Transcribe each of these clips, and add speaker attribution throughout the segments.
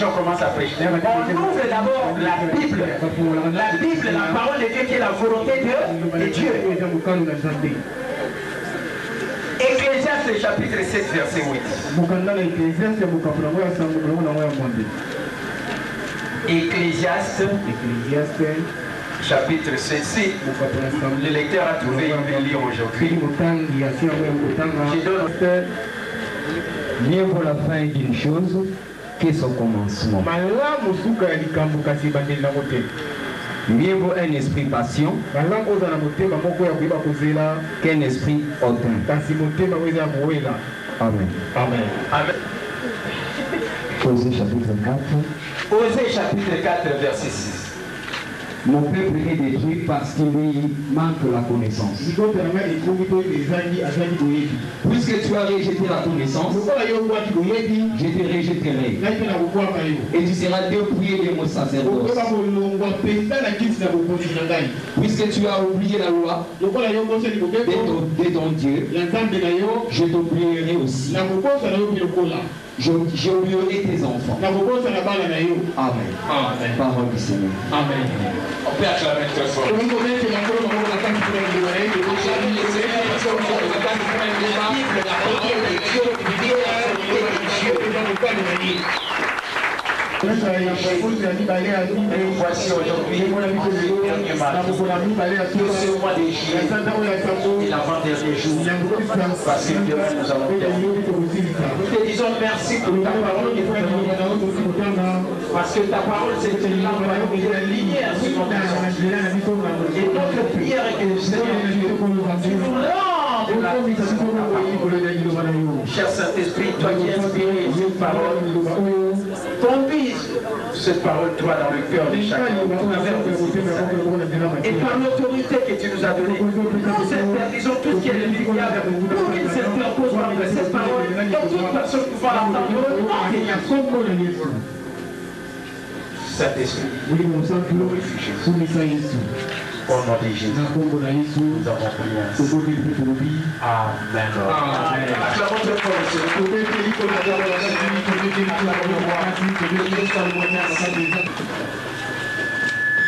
Speaker 1: On commence à prêcher. On ouvre d'abord la Bible. La Bible, la parole de Dieu qui est la volonté de Dieu. Ecclésiaste chapitre 7 verset 8. Ecclésiaste chapitre 7. Si le lecteur a trouvé, il va lire aujourd'hui. Je donne
Speaker 2: mieux vaut la fin d'une chose que son commencement. Mieux vaut un esprit patient qu'un esprit hautain. Amen.
Speaker 1: Amen. Amen.
Speaker 2: Osée chapitre 4.
Speaker 1: Osée chapitre 4 verset 6.
Speaker 2: Mon peuple est détruit parce qu'il lui manque la connaissance. Puisque tu as rejeté la connaissance, je te rejetterai. Et tu seras dépouillé de mon sacerdoce. Puisque tu as oublié la loi de ton Dieu, je t'oublierai aussi. J'oublierai tes enfants. Amen.
Speaker 1: Amen.
Speaker 2: Parole du Seigneur.
Speaker 1: Amen. On peut acclamer très fort. Voici aujourd'hui le dernier mardi de ce mois de juillet et l'avant-dernier jour, parce que demain nous allons terminer. Nous te disons merci pour ta parole qui parce que ta parole c'est une lampe à une lumière sur notre vie. Et notre prière est que le Seigneur tu nous rendes la vie sur ta parole. Cher Saint-Esprit, toi qui inspires cette parole, conduis cette parole, toi, dans le cœur de chacun. Et par l'autorité que tu nous as donnée, nous interdisons tout ce qui est irréguliable pour qu'il s'interpose par cette parole et toute personne pouvant l'entendre. Saint-Esprit, glorifie Jésus. Au nom de Jésus, nous avons prié. Amen.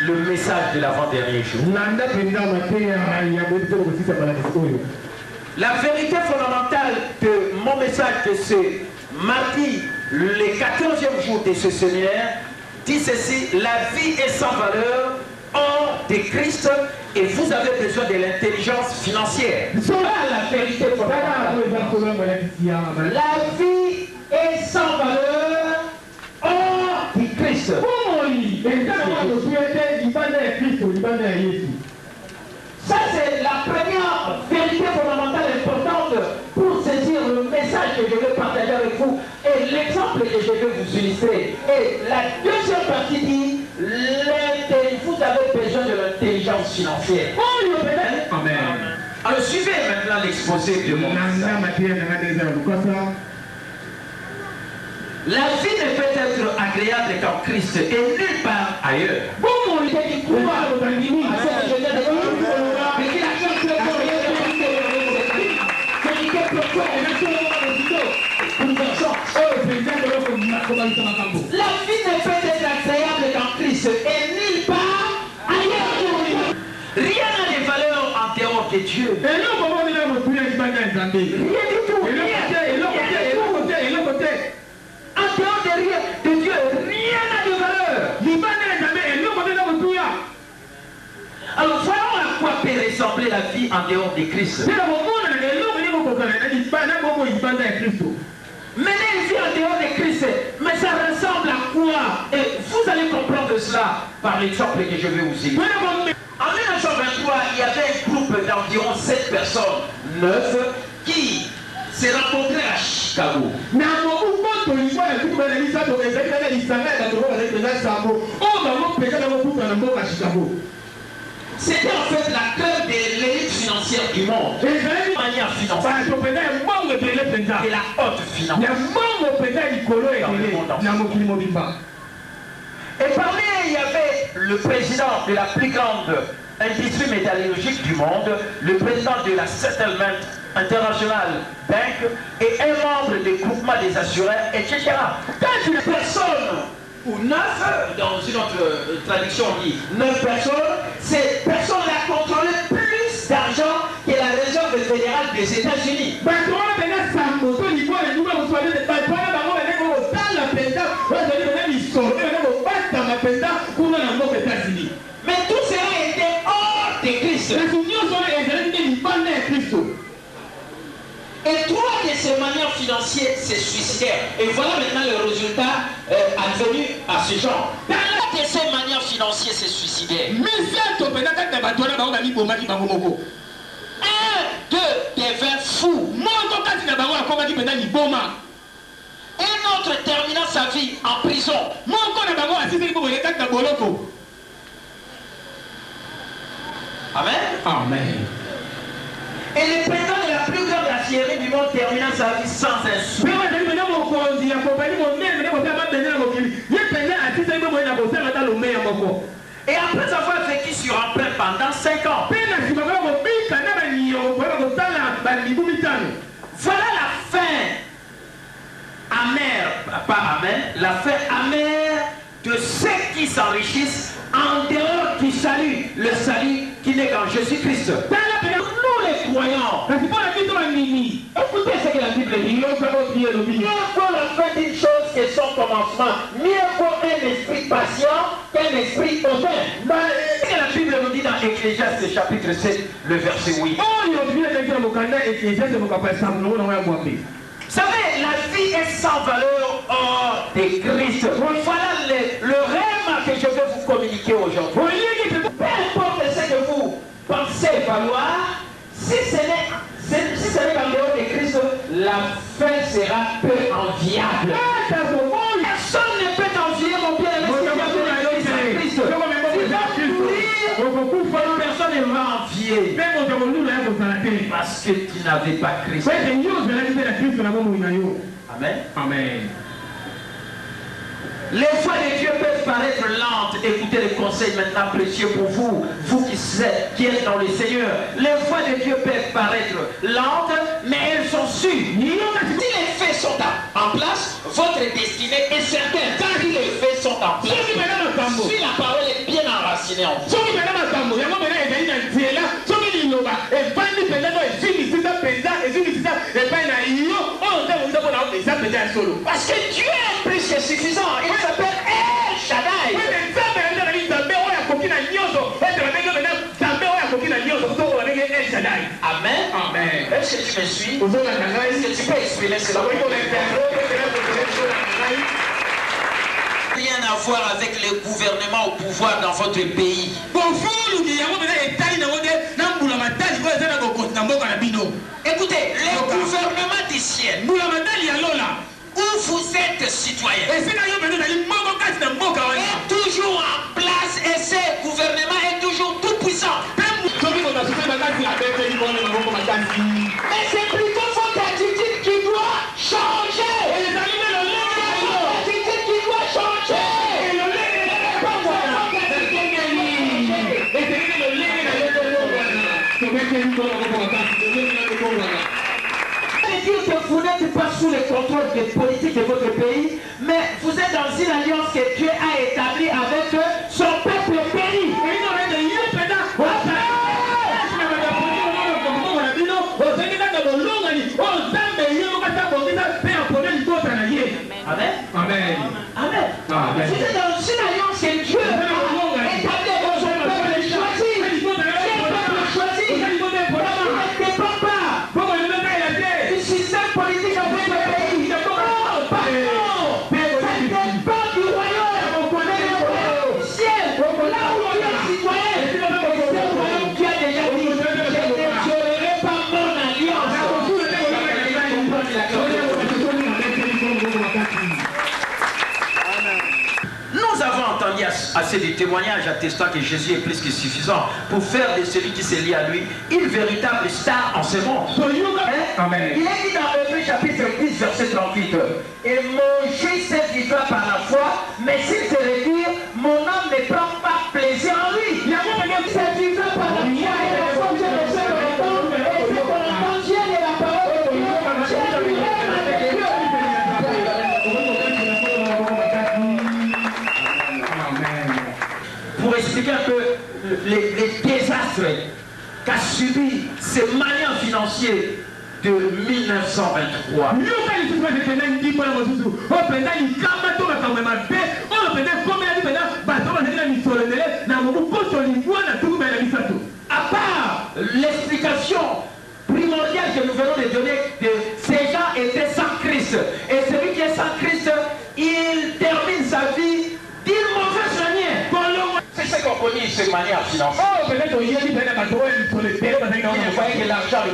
Speaker 1: Le message de l'avant-dernier jour. La vérité fondamentale de mon message de ce mardi, le 14e jour de ce séminaire, dit ceci: la vie est sans valeur hors de Christ et vous avez besoin de l'intelligence financière. Voilà la vérité fondamentale. La vie est sans valeur hors de Christ. Ça c'est la première vérité fondamentale importante pour saisir le message que je vais partager avec vous et l'exemple que je vais vous illustrer. Et la deuxième partie dit: vous avez besoin de l'intelligence financière. Amen. Alors suivez maintenant l'exposé de mon message. La vie ne peut être agréable qu'en Christ et nulle part ailleurs. La vie ne peut être agréable qu'en Christ et nulle part ailleurs. Rien n'a de valeur en dehors de Dieu. Rien du tout. la vie en dehors de Christ. Mener une vie en dehors de Christ, mais ça ressemble à quoi? Et vous allez comprendre cela par l'exemple que je vais vous citer. En 1923, il y avait un groupe d'environ 7 personnes, 9, qui se rencontraient à Chicago. C'était en fait la clé de l'élite financière du monde. Manière financière. Et la haute finance. Et parmi eux, il y avait le président de la plus grande industrie métallurgique du monde, le président de la Settlement International Bank et un membre du groupement des assureurs, etc. Quand une personne, ou 9, dans une autre traduction on dit 9 personnes, ces personnes-là contrôlaient plus d'argent que la réserve fédérale des États-Unis. Mais tout cela était hors de Christ. Et 3 de ces manières financières se suicidèrent. Et voilà maintenant le résultat advenu à ce genre. 3 de ces manières financières se suicidaient. 1, 2 devint fou. Un autre terminant sa vie en prison. Amen.
Speaker 2: Amen.
Speaker 1: Et le président de la plus grande aciérie du monde terminant sa vie sans un sou. Et après avoir vécu sur emprunt pendant 5 ans. Voilà la fin amère, pas amère, la fin amère de ceux qui s'enrichissent en dehors du salut, le salut qui n'est qu'en Jésus-Christ. Nous les croyants, écoutez ce que la Bible dit. Mieux vaut la fin d'une chose que son commencement. Mieux vaut un esprit patient qu'un esprit hautain. Ce que la Bible nous dit dans Ecclésiaste chapitre 7, le verset 8. Vous savez, la vie est sans valeur hors de Christ. Voilà le rêve que je vais vous communiquer aujourd'hui. Peu importe ce que vous pensez valoir, si ce n'est qu'en dehors de Christ, la fin sera peu enviable. Personne ne peut envier mon bien. Personne ne va envier. Parce que tu n'avais pas Christ. Amen.
Speaker 2: Amen.
Speaker 1: Les voies de Dieu peuvent paraître lentes. Écoutez les conseils maintenant précieux pour vous, vous qui êtes dans le Seigneur. Les voies de Dieu peuvent paraître lentes, mais elles sont sûres. Si les faits sont en place, votre destinée est certaine. Si les faits sont en place, si la parole est bien enracinée en vous. Parce que Dieu est plus que suffisant. Il s'appelle El Shaddai. Amen.
Speaker 2: Amen.
Speaker 1: Est-ce que tu me suis? Est-ce que tu peux exprimer cela? Rien à voir avec le gouvernement au pouvoir dans votre pays. Écoutez, le gouvernement du ciel, où vous êtes citoyen, est toujours en place et ce gouvernement est toujours tout puissant. Mais c'est plutôt votre attitude qui doit changer. L'attitude qui doit changer. Vous n'êtes pas sous le contrôle des politiques de votre pays, mais vous êtes dans une alliance que Dieu a établie avec son peuple péri. Amen.
Speaker 2: Amen.
Speaker 1: Amen.
Speaker 2: Amen.
Speaker 1: Vous êtes dans une alliance que Dieu a établie avec son peuple choisi. Quel peuple choisi?
Speaker 3: assez de témoignages attestant que Jésus est plus que suffisant pour faire de celui qui se lie à lui une véritable star en ce monde.
Speaker 1: Amen.
Speaker 3: Il est dit dans Hébreux chapitre 10, verset 38. Et mon juste vivra par la foi, mais s'il se retire, mon âme ne prend pas plaisir en lui.
Speaker 1: Il y a un c'est vivra par la foi et la foi Dieu le fait entendre et c'est qu'on entend Dieu de la parole de Dieu.
Speaker 3: Pour expliquer un peu les désastres qu'a subi ces manières financiers de 1923. À part l'explication primordiale que nous venons de donner, que ces gens étaient sans Christ. Et celui qui est sans Christ, il termine sa vie d'une mauvaise manière. C'est ce qu'on connaît, cette manière financière. Vous voyez que l'argent, un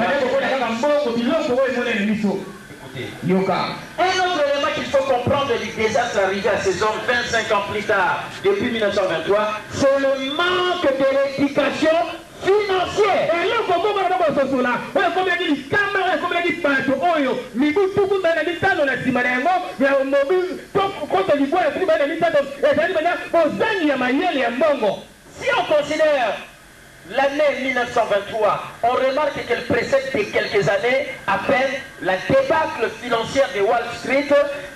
Speaker 3: autre élément qu'il faut comprendre du désastre arrivé à ces hommes 25 ans plus tard, depuis 1923, c'est le manque de l'éducation financière. Si on considère l'année 1923, on remarque qu'elle précède de quelques années à peine la débâcle financière de Wall Street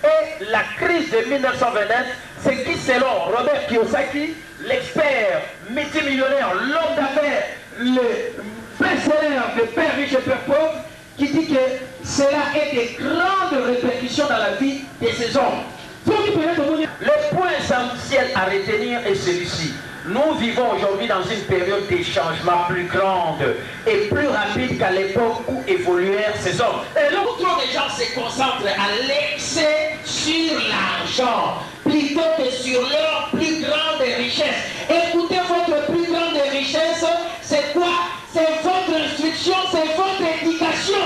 Speaker 3: et la crise de 1929, ce qui, selon Robert Kiyosaki, l'expert multimillionnaire, l'homme d'affaires, le best-seller de Père riche et Père pauvre, qui dit que cela ait des grandes répercussions dans la vie de ces hommes. Le point essentiel à retenir est celui-ci. Nous vivons aujourd'hui dans une période de changement plus grande et plus rapide qu'à l'époque où évoluèrent ces hommes. Et là où trop de gens se concentrent à l'excès sur l'argent plutôt que sur leur plus grande richesse. Écoutez, votre plus grande richesse, c'est quoi? C'est votre instruction, c'est votre éducation.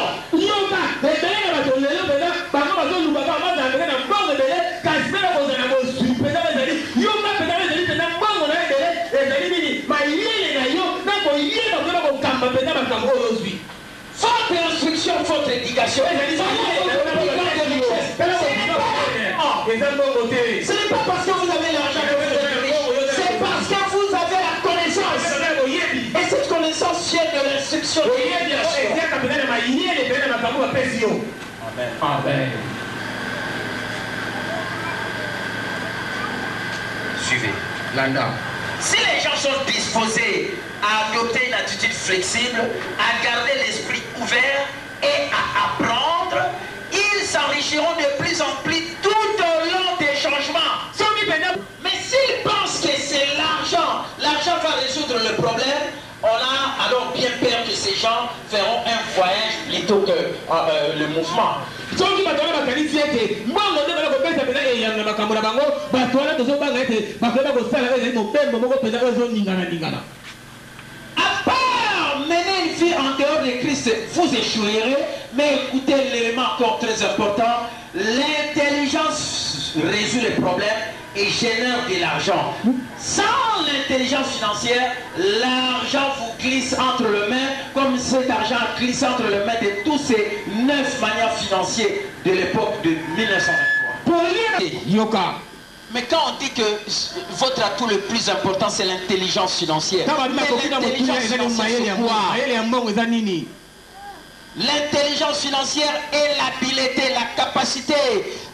Speaker 3: Votre instruction, votre éducation. Ce n'est pas parce que vous avez l'argent que vous êtes riche, c'est parce que vous avez la connaissance. Et cette connaissance vient de l'instruction de l'éducation. Amen. Suivez. Si les gens sont disposés à adopter une attitude flexible, à garder l'esprit ouvert et à apprendre, ils s'enrichiront de plus en plus tout au long des changements. Mais s'ils pensent que c'est l'argent va résoudre le problème, on a alors bien peur que ces gens feront un voyage plutôt que le mouvement. À part mener une vie en dehors de Christ, vous échouerez, mais écoutez l'élément encore très important, l'intelligence résout les problèmes et génère de l'argent. Sans l'intelligence financière, l'argent vous glisse entre les mains, comme cet argent glisse entre les mains de tous ces 9 manières financières de l'époque de 1923. Mais quand on dit que votre atout le plus important, c'est l'intelligence financière, l'intelligence financière est l'habileté, la capacité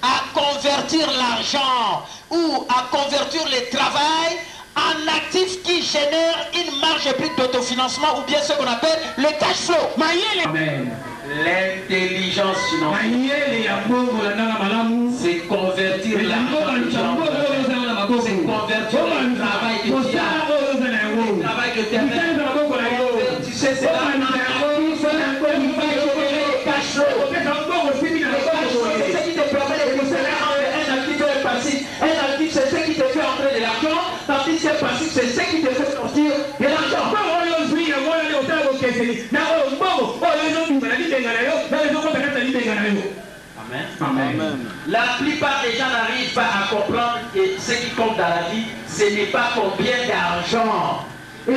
Speaker 3: à convertir l'argent ou à convertir le travail en actif qui génère une marge plus d'autofinancement ou bien ce qu'on appelle le cash flow.
Speaker 1: Amen.
Speaker 3: L'intelligence financière, c'est convertir l'argent, c'est convertir le travail que tu as, le travail que tu as, tu sais, c'est là. C'est ce qui te permet de un actif et un passif. Un actif, c'est ce qui te fait entrer de l'argent, tandis qu'un passif, c'est ce qui te fait sortir de l'argent. Amen. Amen. La plupart des gens n'arrivent pas à comprendre que ce qui compte dans la vie, Ce n'est pas combien d'argent. Mais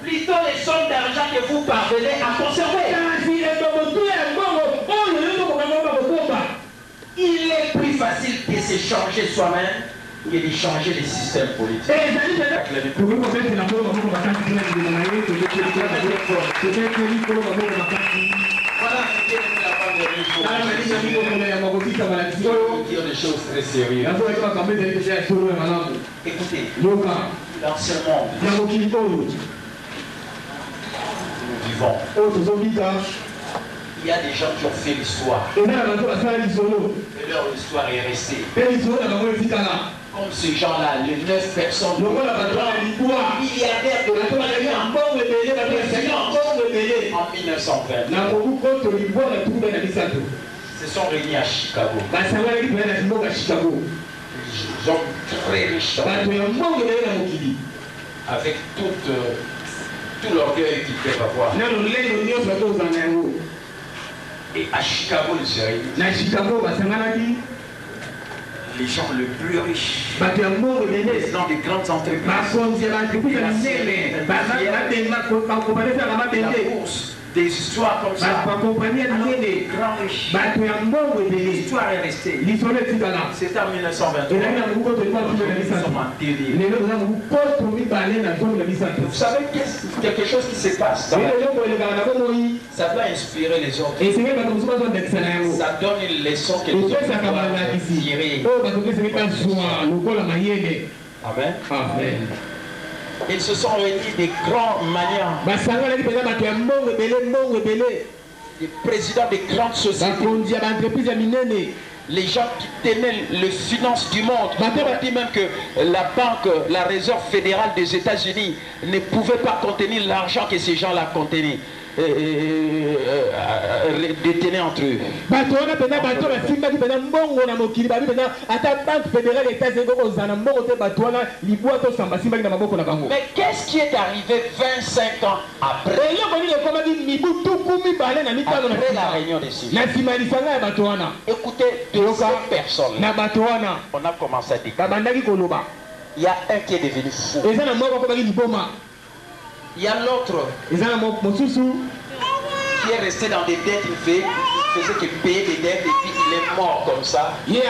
Speaker 3: plutôt les sommes d'argent que vous parvenez à conserver. Il est plus facile de se changer soi-même que de changer les systèmes politiques. Voilà, il faut dire des choses très sérieuses. Écoutez, dans ce monde, nous vivons. Il y a des gens qui ont fait l'histoire. Et leur histoire est restée. Comme ces gens-là, les 9 personnes, milliardaires de en 1920. Se sont réunis à Chicago. Ils sont très riches. Avec tout l'orgueil qu'ils peuvent avoir. Et à Chicago, ils se réunissent. Les gens les plus riches, les gens des grandes entreprises, la bourse, des histoires comme ça. Les grands riches. L'histoire est restée. C'était en 1923. Nous sommes en télé. Vous savez quelque chose qui se passe. Ça doit inspirer les autres. Ça donne une leçon que les autres doivent tirer. Amen. Amen. Ils se sont réunis des grands maniants. Des présidents des grandes sociétés. Les gens qui tenaient les finances du monde. On dit même que la banque, la réserve fédérale des États-Unis ne pouvait pas contenir l'argent que ces gens-là contenaient. Détenaient entre eux. Mais qu'est-ce qui est arrivé 25 ans après la réunion des sujets? Écoutez, de ces personnes, on a commencé à dire. Il y a un qui est devenu fou. Il y a l'autre qui est resté dans des dettes, il faisait que payer des dettes et puis il est mort comme ça. Il y a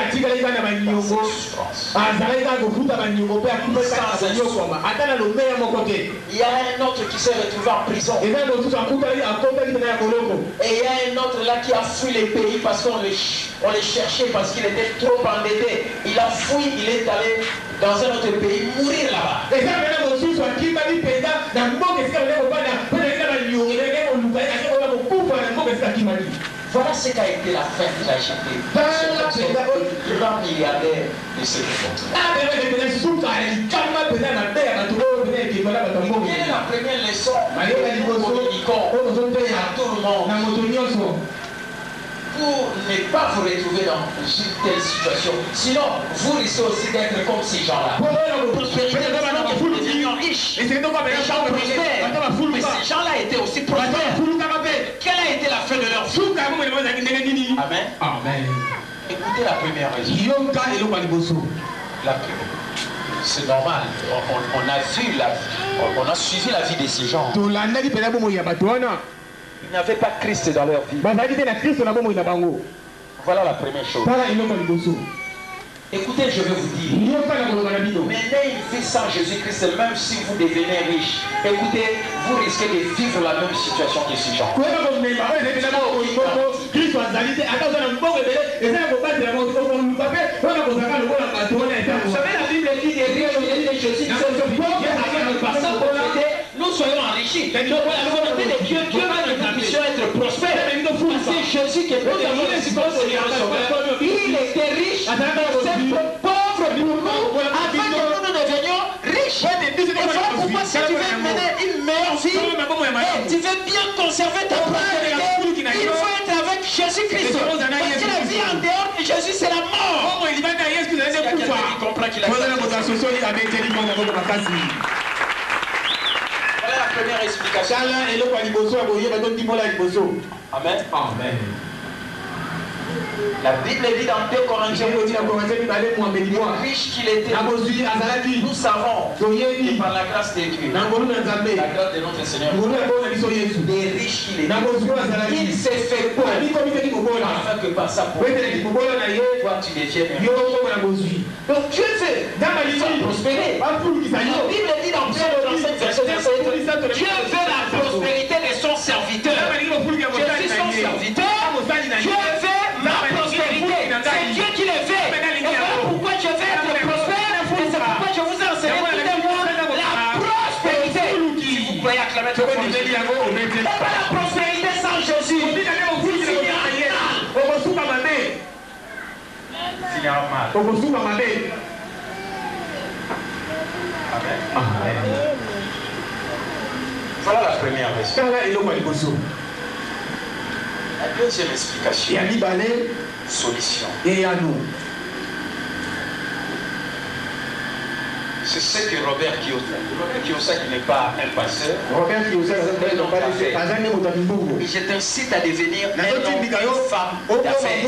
Speaker 3: un autre qui s'est retrouvé en prison. Et il y a un autre là qui a fui les pays parce qu'on les cherchait parce qu'il était trop endetté. Il a fui, il est allé dans un autre pays mourir là-bas. Voilà ce qu'a été la fin de la GP. Le grand milliardaire de ce monde. Quelle est la première leçon que nous communiquons à tout le monde? Pour ne pas vous retrouver dans une telle situation. Sinon, vous risquez aussi d'être comme ces gens-là. Prospérité, vous devenez riches. Les gens prospèrent. Mais ces gens-là étaient aussi prospères. Quelle a été la fin de leur vie? Amen. Amen. Écoutez la première raison. La première. C'est normal. On a suivi la vie de ces gens. Ils n'avaient pas Christ dans leur vie. Voilà la première chose. Écoutez, je vais vous dire. Maintenant, il fait sans Jésus-Christ, même si vous devenez riche. Écoutez, vous risquez de vivre la même situation que ces gens. Vous savez, la Bible dit des riches et des Jésus. Nous soyons enrichis. Donc, la volonté de Dieu, Dieu va notre mission être prospère. C'est Jésus qui est venu. Il était riche, c'est pauvre pour nous, afin que nous devenions riches. Et voilà pourquoi si tu veux mener une meilleure vie, et tu veux bien conserver ta prospérité, il faut être avec Jésus-Christ. Parce que la vie en dehors de Jésus, c'est la mort. Il comprend qu'il a la première explication. Amen. Amen. La Bible dit dans 2 Corinthiens, riche qu'il était. Nous savons que par la grâce de Dieu, la grâce de notre Seigneur, les riches qu'il était, il s'est fait pauvre afin que par sa pauvreté, toi tu deviennes riche. Donc Dieu veut prospérer. La Bible dit dans Psaume 27, verset 27, Dieu veut la prospérité de son serviteur. Je suis son serviteur. Dieu veut ma prospérité. C'est Dieu qui le fait. Et voilà pourquoi je vais être prospère. Et c'est pourquoi je vous ai enseigné tout le monde la prospérité. Si vous croyez acclamer tout le monde. Et pas la prospérité sans Jésus. Vous finira mal. Amen. Voilà la première raison. La deuxième explication. Solution. C'est ce que Robert Kiyosaki qui n'est pas un pasteur. Et je t'incite à devenir un homme, une femme d'affaires.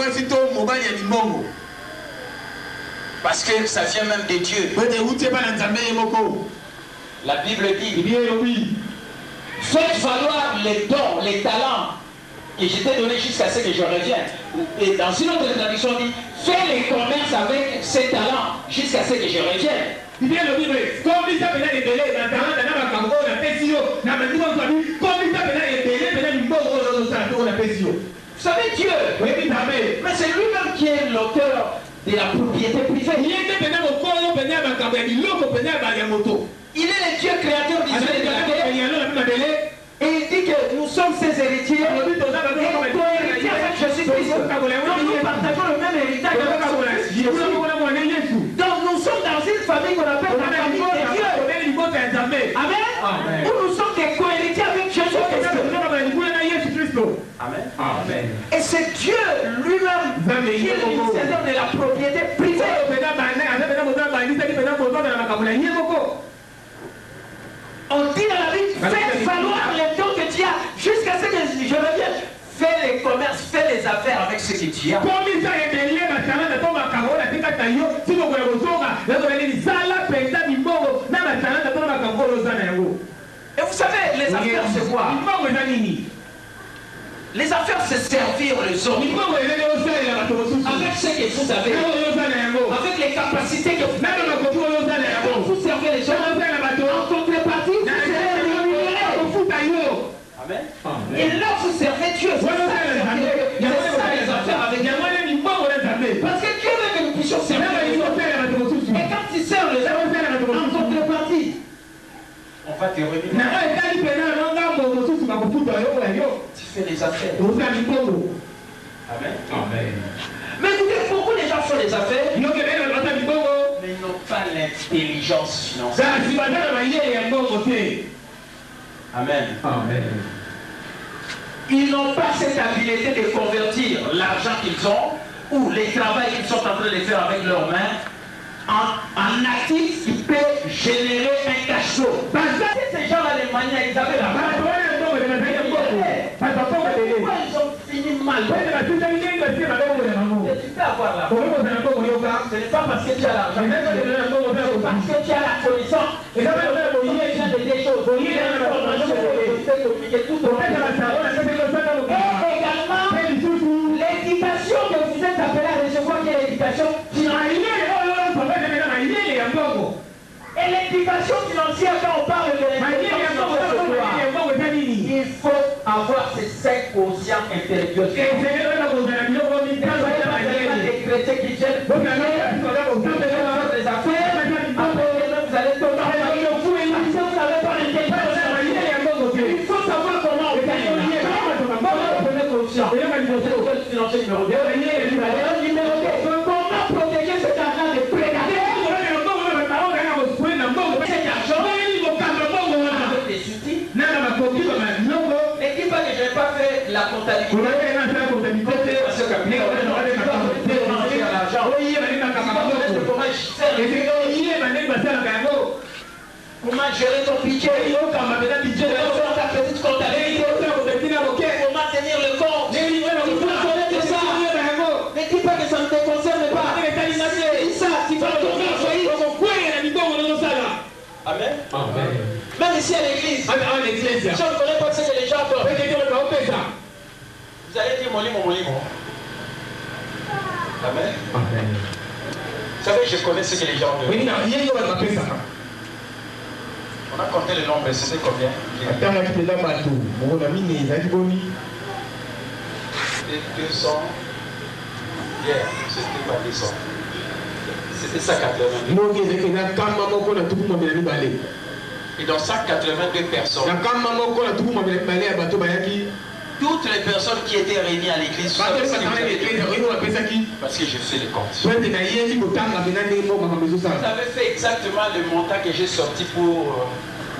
Speaker 3: Parce que ça vient même de Dieu. La Bible dit, faites valoir les dons, les talents que je t'ai donné jusqu'à ce que je revienne. Et dans une autre traduction, on dit, fais les commerces avec ces talents jusqu'à ce que je revienne. Vous savez Dieu, mais c'est lui-même qui est l'auteur de la propriété privée. Il est le Dieu créateur d'Israël et de la terre. Et il dit que nous sommes ses héritiers. Et co-héritiers avec Jésus-Christ. Donc nous partageons le même héritage avec Jésus. Donc nous sommes dans une famille qu'on appelle la famille de Dieu. Amen. Où nous sommes des co-héritiers avec Jésus-Christ. Amen. Amen. Et c'est Dieu lui-même qui est l'initiateur de la propriété privée. On dit dans la Bible, fais valoir les dons que tu as jusqu'à ce que je revienne. Fais les commerces, fais les affaires avec ce que tu as. Et vous savez, les affaires c'est quoi? Les affaires c'est servir les autres. Avec ce que vous avez. Avec les capacités que vous avez. Vous servez les autres. En contrepartie, vous servez Amen. Et là vous servez Dieu. C'est ça les affaires avec Dieu. Parce que Dieu veut que nous puissions servir les autres. Et quand tu sers les autres, en contrepartie, on va te remettre. Tu fais les affaires. Amen. Amen. Mais écoutez, beaucoup de gens font les affaires, mais ils n'ont pas l'intelligence financière. Amen. Amen. Ils n'ont pas cette habileté de convertir l'argent qu'ils ont ou les travaux qu'ils sont en train de faire avec leurs mains en actif qui peut générer un cash flow. Parce que ces gens-là, les manières, ils avaient la main. Pourquoi ils ont fini mal? Tu peux avoir l'argent. Ce n'est pas parce que tu as l'argent, c'est parce que tu as la connaissance. Et des choses. Et également, l'éducation que vous êtes appelés à recevoir, qui est l'éducation financière. Et l'éducation financière, quand on parle de l'éducation, il faut avoir ces 5 consciences intellectuelles. Des chrétiens qui gênent les affaires, après vous allez tomber vous n'avez pas l'intelligence. Il faut savoir comment on gagne. Prenez conscience. Numéro 2. Comment protéger cet argent des prédateurs? Et qui pas que je n'ai pas fait la comptabilité. Comment gérer ton budget? Comment faire ta petite comptabilité? Comment tenir le compte? Il faut connaître ça. Mais ici à l'église. Si on ne connaît pas ce que les gens donnent, vous allez dire molimo. Amen. Vous savez, je connais ce que les gens donnent. On a compté le nombre, c'était combien? 200. Hier, c'était pas 200. C'était 182. Et dans 182 personnes, toutes les personnes qui étaient réunies à l'église, parce que je fais les comptes. Vous avez fait exactement le montant que j'ai sorti pour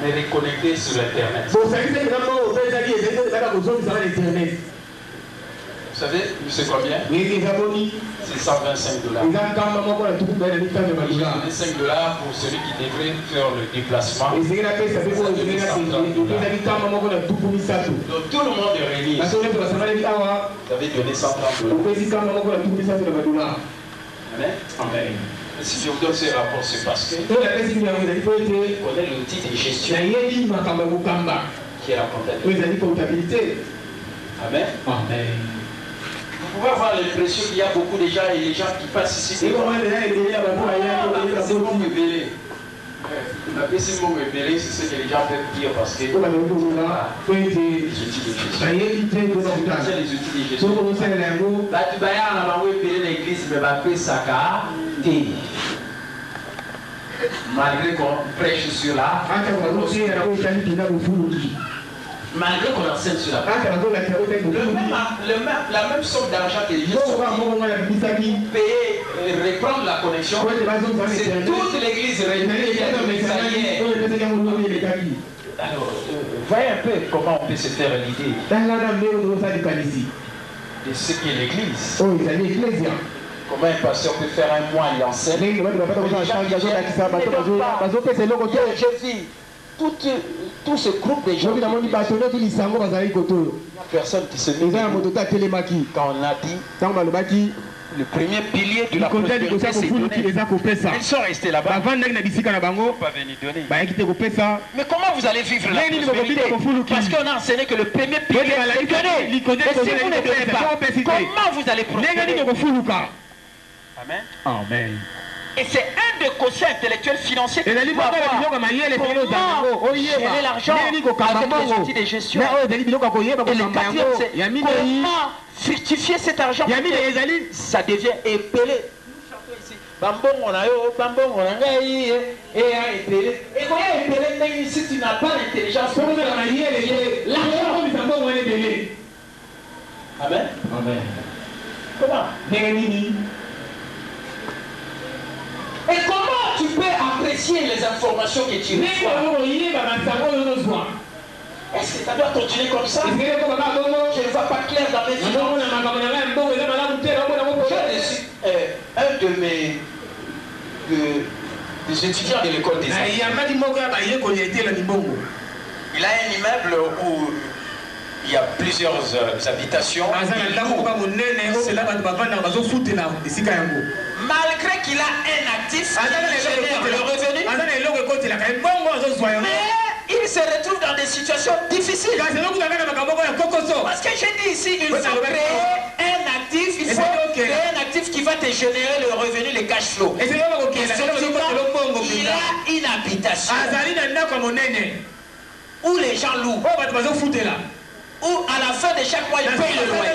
Speaker 3: me reconnecter sur Internet. Vous savez, c'est combien? C'est 125 $. J'ai donné 5 $ pour celui qui devrait faire le déplacement. Donc tout le monde est réuni. Vous avez donné 130 $. Amen. Amen. Si je vous donne ce rapport, c'est parce que on connaît l'outil de gestion qui est la comptabilité. Amen. Amen. Vous pouvez avoir l'impression qu'il y a beaucoup de gens et les gens qui passent ici. C'est mon révélé. C'est ce que les gens peuvent dire parce que les outils de gestion. Malgré qu'on prêche sur la, malgré qu'on enseigne sur la, la même somme d'argent que les gens sont payés et reprendre la connexion, c'est toute l'église réunie. Alors, voyez un peu comment on peut se faire l'idée de ce qu'est l'église. Comment un pasteur peut faire un mois et enseigner? J'ai vu tout ce groupe de gens. Personne qui se met. Quand on a dit le premier pilier de la prospérité, c'est donner. Ils sont restés là-bas. Ils ne sont pas venus donner. Mais comment vous allez vivre la prospérité? Parce qu'on a enseigné que le premier pilier, c'est donner. Et si vous ne donnez pas, comment vous allez prospérer? Amen. Amen. Et c'est un des conseils intellectuels financiers que vous avoir. Comment gérer l'argent avec les outils de gestion. Et le quatrième, c'est comment fructifier cet argent. Ça devient épelé. Et si tu n'as pas l'intelligence, Amen. Amen. Comment? Et comment tu peux apprécier les informations que tu reçois? Est-ce que ça doit continuer comme ça? Je ne vois pas clair dans mes finances. Un de mes des étudiants de l'école des arts. Il a un immeuble où il y a plusieurs habitations. Malgré qu'il a un actif, le revenu, mais il se retrouve dans des situations difficiles. Parce que j'ai dit ici, il faut créer un actif, il faut créer un actif qui va te générer le revenu, le cash flow. Et il a une habitation où les gens louent. Où à la fin de chaque mois il paye le loyer.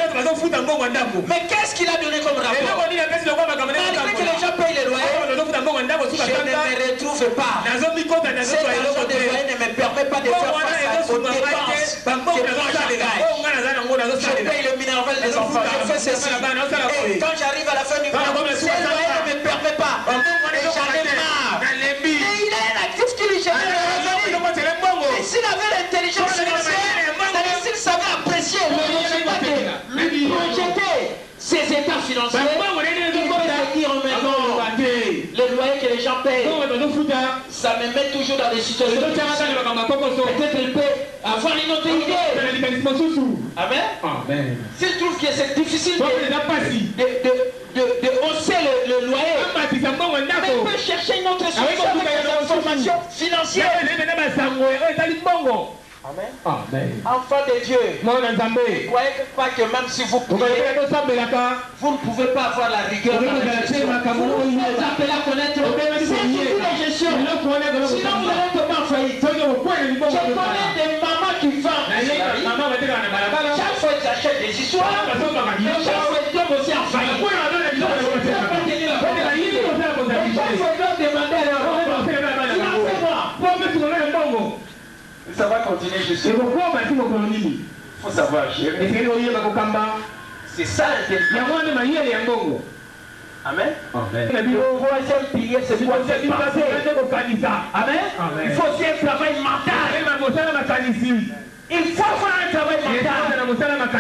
Speaker 3: Mais qu'est-ce qu'il a donné comme rapport? Malgré que les gens payent le loyer, je ne me retrouve pas. Cet argent de loyer ne me permet pas de faire face aux dépenses que moi j'engage. Je paye le minerval des enfants, je fais ceci. Et quand j'arrive à la fin du mois, ce loyer ne me permet pas. Et j'en ai marre. Et il a un actif qui lui génère le revenu. Et s'il avait l'intelligence financière, s'il savait apprécier lui projeter ses états financiers, il va dire maintenant les loyers que les gens payent, ça me met toujours dans des situations difficiles. Peut-être il peut avoir une autre idée. Amen. Amen. S'il trouve que c'est difficile de hausser le loyer, mais il peut chercher une autre solution avec les enfants. informations financières. Amen.
Speaker 2: Amen.
Speaker 3: Enfants de Dieu, ne croyez pas que même si vous priez, vous ne pouvez pas avoir la rigueur. Vous appelez à connaître. C'est toute la gestion. Sinon, vous allez tomber en faillite. Je connais des mamans qui vendent. Chaque fois, ils achètent des histoires. Chaque fois, ils tombent aussi en faillite. Chaque fois, ils doivent demander à leur enfant. Ça va continuer jusqu'à. Il faut savoir gérer. C'est ça l'intelligence. Amen. Le troisième pilier, c'est quoi? Amen. Il faut aussi un travail mental. Il faut avoir un travail mental.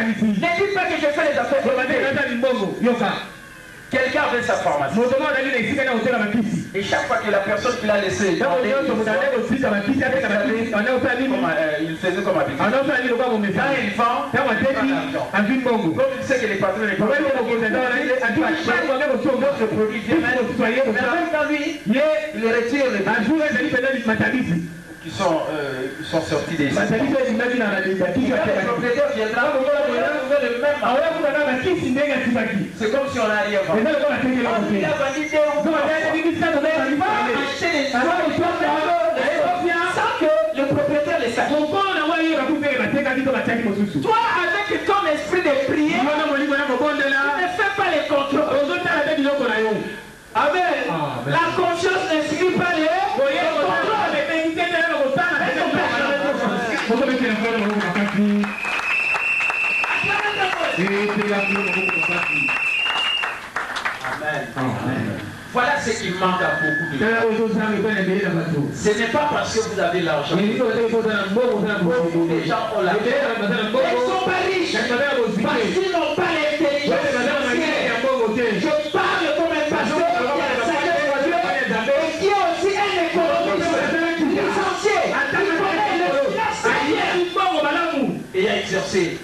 Speaker 3: Ne dites pas que je fais les affaires. Quelqu'un avait sa formation. Et chaque fois que la personne qui l'a laissé, il faisait comme habitude. Quand il vend, comme il sait que les patrons les produits, il retire les qui sont sortis des le propriétaire viendra le même. C'est comme si on a rien vendu. Il a vendu sans que le propriétaire les sache. Toi, avec ton esprit de prier, ne fais pas les contrôles. Amen. La conscience n'inscrit pas les contrôles. Amen. Voilà ce qui manque à beaucoup de gens. Ce n'est pas parce que vous avez l'argent. Les gens ont l'argent. Ils ne sont pas riches. Parce qu'ils n'ont pas l'intelligence. Je parle comme un pasteur qui a qui est aussi un économiste licencié. Et a exercé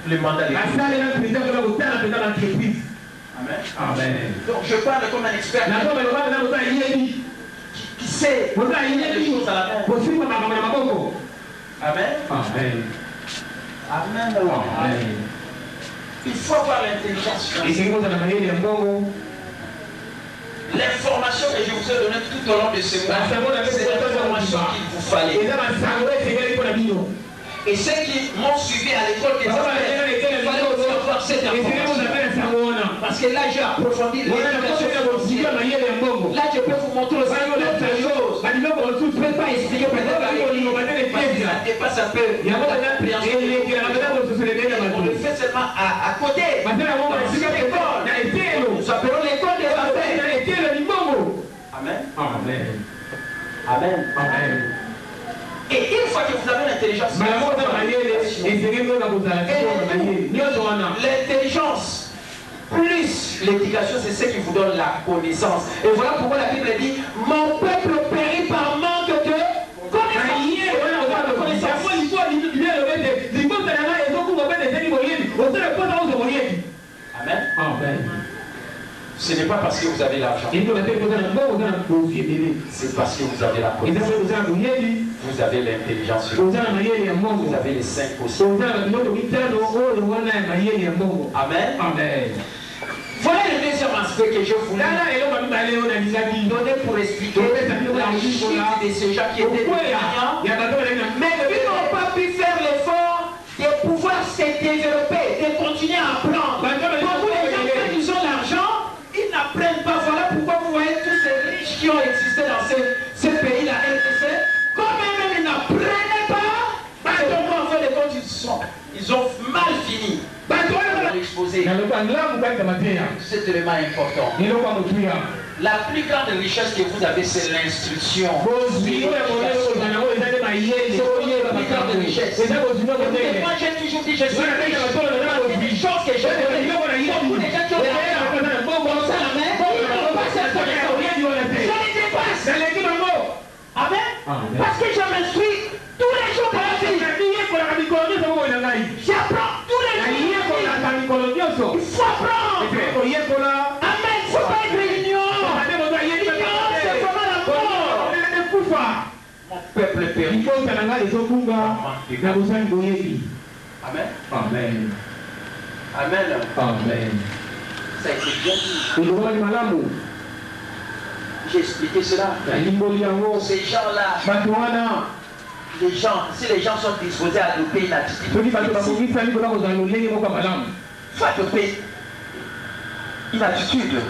Speaker 3: le mandat de l'entreprise. Amen. Donc je parle comme un expert qui sait les choses à la main. Amen. Amen. Il faut avoir l'intelligence. L'information que je vous ai donnée tout au long de ce mois, c'est l'information qu'il vous fallait. Et ceux qui m'ont suivi à l'école, il fallait aussi avoir cette information. Parce que là, j'ai approfondi l'éducation financière. Là, je peux vous montrer aussi d'autres choses. Je ne peux pas expliquer peut-être parce que ça dépasse un peu. On le fait seulement à côté. Nous appelons l'école des affaires. Amen. Et une fois que vous avez l'intelligence, l'intelligence plus l'éducation, c'est ce qui vous donne la connaissance. Et voilà pourquoi la Bible dit: mon peuple périt par manque de Amen. Ce n'est pas parce que vous avez l'argent. C'est parce que vous avez la connaissance. Vous avez l'intelligence. Vous avez les 5 possibles. Amen. Voilà le deuxième aspect que je voulais donner pour expliquer la chute de ces gens qui étaient gagnants, mais ils n'ont pas pu faire l'effort de pouvoir se développer, de continuer à apprendre. Beaucoup de gens, quand ils ont l'argent, ils n'apprennent pas. Voilà pourquoi vous voyez tous ces riches qui ont existé dans ce pays, la RDC, quand même ils n'apprenaient pas, c'est comment en fait les comptes ils ont mal fini. C'est élément important. La plus grande richesse que vous avez, c'est l'instruction. C'est la plus grande richesse. Moi j'ai toujours dit, je suis riche. Des choses que j'ai fait. Beaucoup de gens qui ont comme ça la main, ils n'ont pas cette connaissance. Je les dépasse. Amen. Parce que je m'instruis tous les jours de la vie. J'apprends tous les jours. Il faut apprendre. Amen. Il ne faut pas être ignorant. L'ignorance, c'est vraiment la mort. peuple périt. Amen.
Speaker 2: Amen.
Speaker 3: Amen.
Speaker 2: Amen.
Speaker 3: Ça a été bien dit. J'ai expliqué cela. Ces gens-là, si les gens sont disposés à adopter une attitude, faut adopter une attitude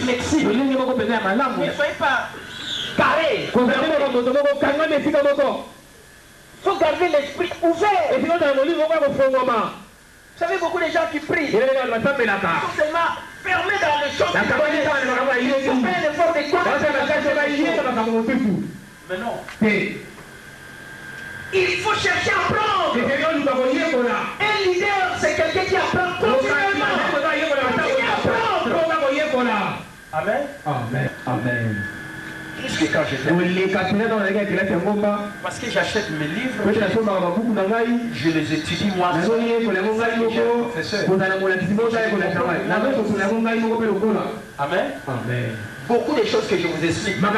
Speaker 3: flexible. Ne soyez pas carré. Il faut garder l'esprit ouvert. Vous savez, beaucoup de gens qui prient sont seulement fermés dans les choses. Ils font un effort de connaître. Mais non. Il faut chercher à apprendre. Un leader, c'est quelqu'un qui apprend continuellement. Amen.
Speaker 2: Amen. Amen.
Speaker 3: Puisque quand j'étais, parce que j'achète mes livres, je les étudie moi seul. Amen.
Speaker 2: Amen.
Speaker 3: Beaucoup de choses que je vous explique. Parce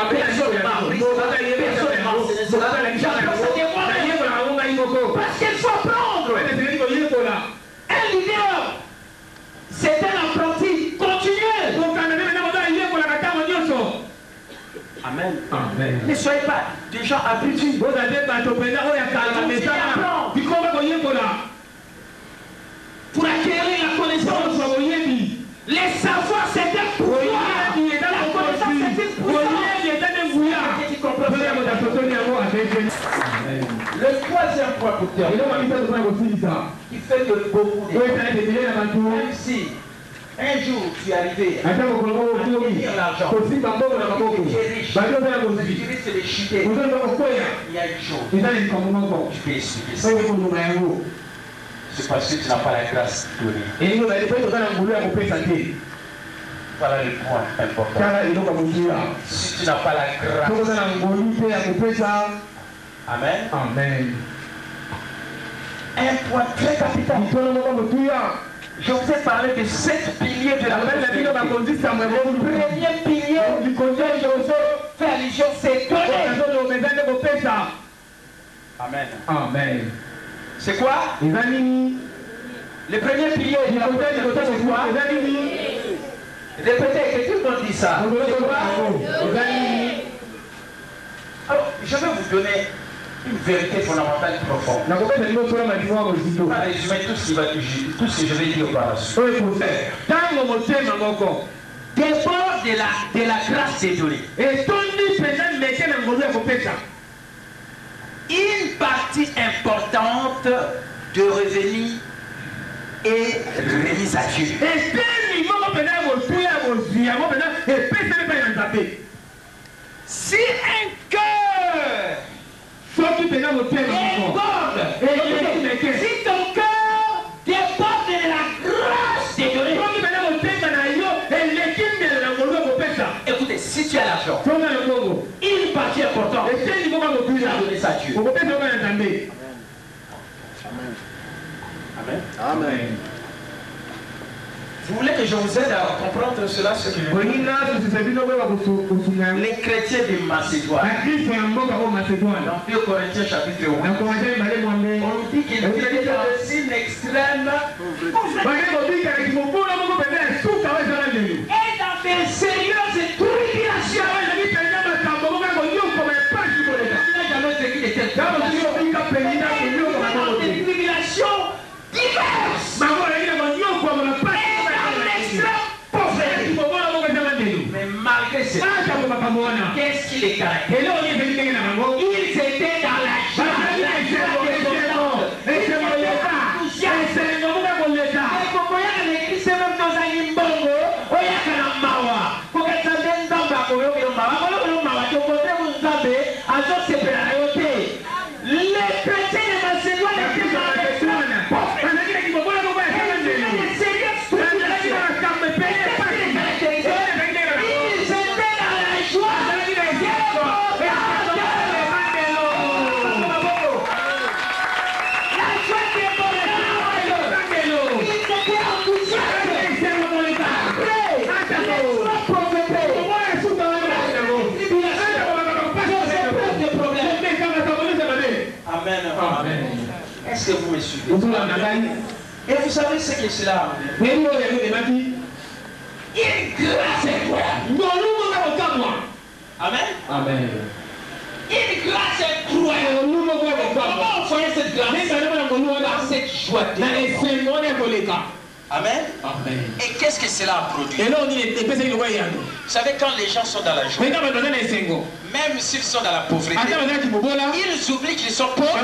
Speaker 3: qu'il faut apprendre. Un leader, c'est un apprenti continuel. Amen.
Speaker 2: Amen.
Speaker 3: Ne soyez pas des gens habitués. Pour acquérir la connaissance, les savoirs, c'est un pouvoir. La connaissance, c'est un pouvoir. Le troisième point pour terminer, qui fait que beaucoup de gens, même si un jour tu es arrivé à gagner l'argent, tu es riche, tu risques de chuter, il y a une chose, tu peux expliquer ça. C'est parce que tu n'as pas la grâce donnée. Voilà le point important. Si tu n'as pas la grâce, amen.
Speaker 2: Amen.
Speaker 3: Un point très capital. Je vous ai parlé de 7 piliers de la prospérité. Le premier pilier fait allusion, c'est donner. Amen.
Speaker 2: Amen.
Speaker 3: C'est quoi? Le premier pilier de la prospérité, c'est quoi? Répétez, que tout le monde dit ça. C'est quoi? Alors, je vais vous donner une vérité fondamentale profonde. Je vais pas résumer tout ce que je vais dire par la suite. Dépend de la grâce de Dieu. Une partie importante de revenus est remise à Dieu. Si un cœur déborde, si ton cœur déborde de la grâce de Dieu, écoutez, si tu as l'argent, une partie importante, tu vas donner ça à Dieu. Amen.
Speaker 2: Amen.
Speaker 3: Vous voulez que je vous aide à comprendre cela, ce que je veux dire? Les chrétiens de Macédoine, dans 2 Corinthiens chapitre 1, on dit qu'ils étaient dans une extrême et dans des sérieuses tribulations. Des tribulations diverses. Mais malgré cela, qu'est-ce qui les caractérise? Ils étaient dans la joie. Les chrétiens de Macédoine étaient dans la au-dessus. Et vous savez ce que cela a amené? Une grâce incroyable. Amen. Amen. Une grâce incroyable. Comment on voyait cette grâce? Par cette joie. Amen. Amen. Et qu'est-ce que cela a produit? Vous savez, quand les gens sont dans la joie, même s'ils sont dans la pauvreté, ils oublient qu'ils sont pauvres.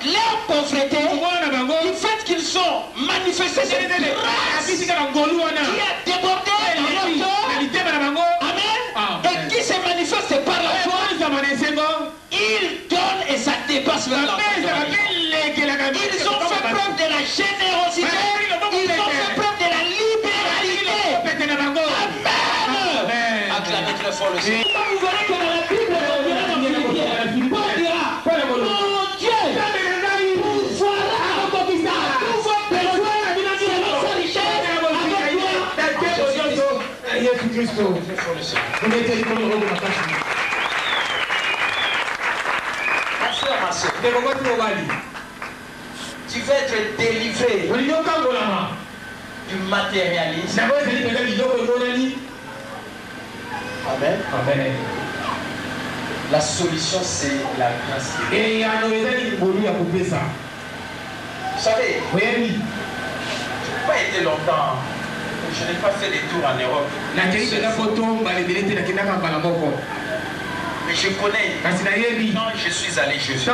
Speaker 3: Leur pauvreté, du fait qu'ils sont manifestés cette grâce qui a débordé dans leur cœur. Amen. Et qui se manifeste par la foi, ils donnent et ça dépasse leur cœur. Ils ont fait preuve de la générosité. Ils ont fait preuve de la libéralité. Amen. Acclamez très fort le Seigneur. Vous verrez que dans la Bible, Paul dira, mon Dieu, tu veux être délivré du matérialisme. Amen. Amen. La solution, c'est la grâce. Vous savez, je n'ai pas été longtemps. Je n'ai pas fait des tours en Europe. Mais je connais. Quand je suis allé, je suis.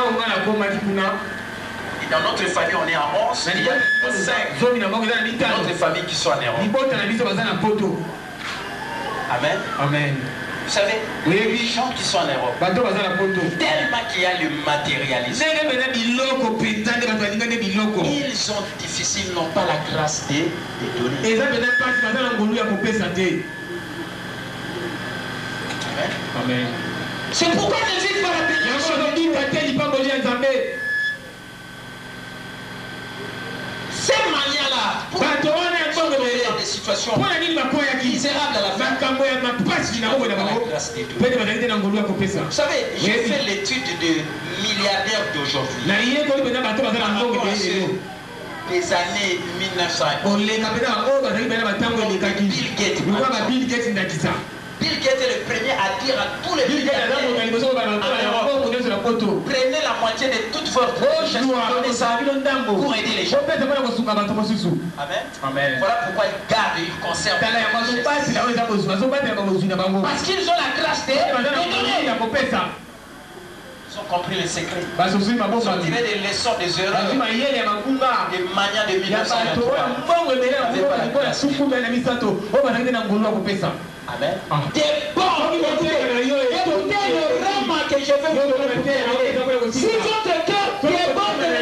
Speaker 3: Et dans notre famille, on est en 11. Il y a 5 dans notre famille qui sont en Europe. Amen. Amen. Vous savez, les gens qui sont en Europe, tellement qu'il y a le matérialisme, ils ont difficile, n'ont pas la grâce de donner. Amen. Amen. C'est pourquoi ne vite pas la bénédiction. Ces manières-là, pour dans des situations misérables à la fin, vous savez, j'ai fait l'étude de milliardaires d'aujourd'hui. Des années 1900. Bill Gates est le premier à dire à tous les milliardaires prenez la moitié de toute votre richesse pour aider les gens. Amen. Amen. Voilà pourquoi ils gardent et ils conservent. Parce qu'ils ont la grâce de donner. Ils ont compris le secret. Ils ont tiré des leçons des erreurs, des manières de 1923. Amen. Des bons. Écoutez le rama que je vais vous donner. Si votre cœur est bon de la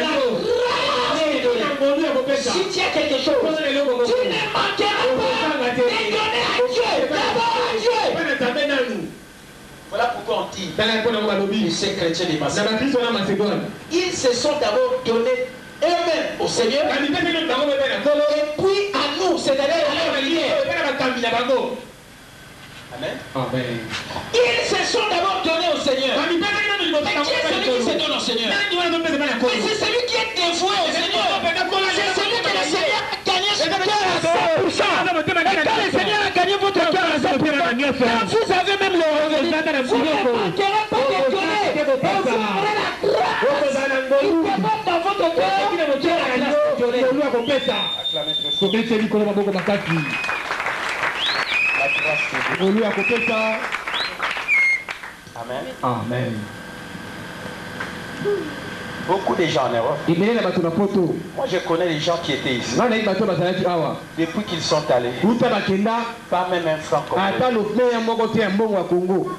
Speaker 3: grâce, si tu as quelque chose, tu ne manqueras pas de donner à Dieu. D'abord à Dieu. Voilà pourquoi on dit ces chrétiens des Macédoniens, ils se sont d'abord donnés eux-mêmes au Seigneur et puis à nous, c'est-à-dire à leur prière. Amen. Amen. Ils se sont d'abord donnés au Seigneur. Mais qui est celui qui se donne au Seigneur? C'est celui qui est dévoué au Seigneur. C'est celui que le Seigneur a gagné son cœur à 100%. Et quand le Seigneur a gagné votre cœur à 100%, quand vous avez même le revenu, vous ne manquerez pas de donner. Et vous aurez la grâce. Il déborde dans votre cœur et vous aurez la grâce de donner. Amen. Amen. Beaucoup de gens en Europe. Moi je connais les gens qui étaient ici. Depuis qu'ils sont allés, pas même un franc Congo.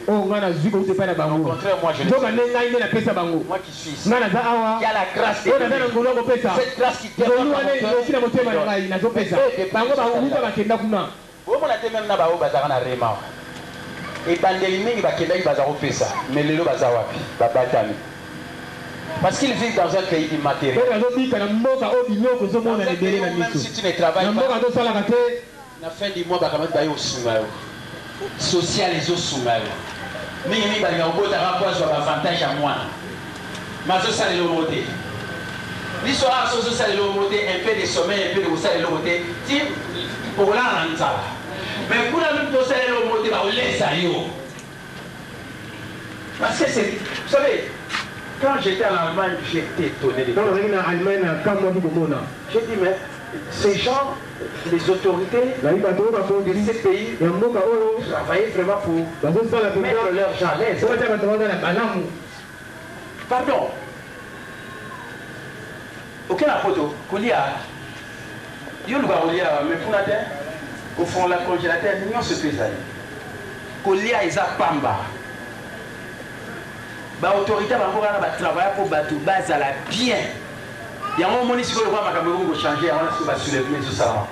Speaker 3: Au contraire, moi je moi qui suis ici, il y a la grâce de cette grâce qui déborde même na bao bazara na rema et bandeli mingi bakenda ki bazaro pesa mais lelo bazawapi babatami parce qu'ils vivent dans un pays immatériel. Même si tu ne travailles pas, la fin du mois bakamati bayo sungayo social ezo sungayo mingi mingi balinga obota rapproche wa avantage à moi mazo salelo moté l'histoire sur ça le monter un peu de sommeil, un peu de ça le monter. Si pour là on ça. Mais pour la même chose le monter on laisse ça yo. Parce que c'est, vous savez, quand j'étais en Allemagne, j'étais étonné. J'ai dit mais ces gens, les autorités de ces pays travaillaient vraiment pour mettre leurs gens à l'aise. Pardon. Aucun photo. Kolia. Yo le Kolia, mais pour la terre, au fond la congélateur, nous se faisait. Kolia isa pamba. Ba autorité ba ngora ba travailler pour batu bazala bien. Il y a un moment où il faut changer avant de se soulever sur ça.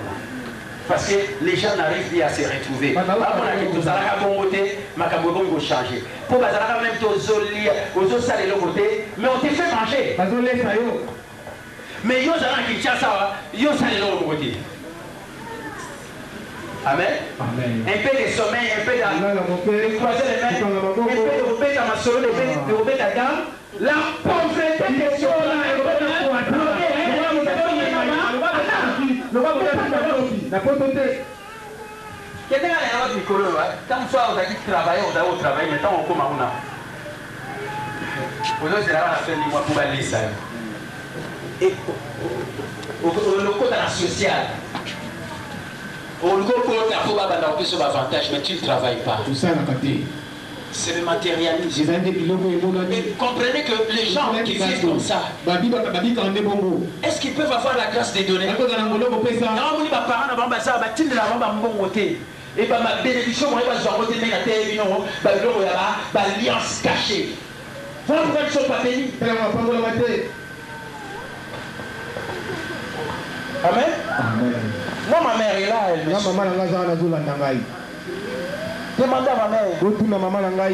Speaker 3: Parce que les gens n'arrivent plus à se retrouver. Pour changer. Pour même aux salles de côté, mais on te fait manger. Mais yo zala qui tient ça, yo salé de côté. Amen. Un peu de sommeil, un peu de croiser les mains, un peu de repéter à ma soeur, de repéter à dame. La pauvreté des gens là, quelqu'un a un micro là, quand soit on a dit travailler, on doit travailler, mais tant on commence on a. Aujourd'hui c'est là la fin du mois pour aller ça. Et au côté de la sociale, au côté de la faut pas d'avoir sur avantage, mais tu ne travailles pas. Tout ça n'a pas été. C'est le matérialisme. Mais comprenez que les gens qui vivent comme ça, est-ce qu'ils peuvent avoir la grâce de donner? Et ma bénédiction, l'alliance cachée. Voilà pourquoi ils ne sont pas bénis. Amen. Moi, ma mère est là, elle me suit. Demandez à ma mère.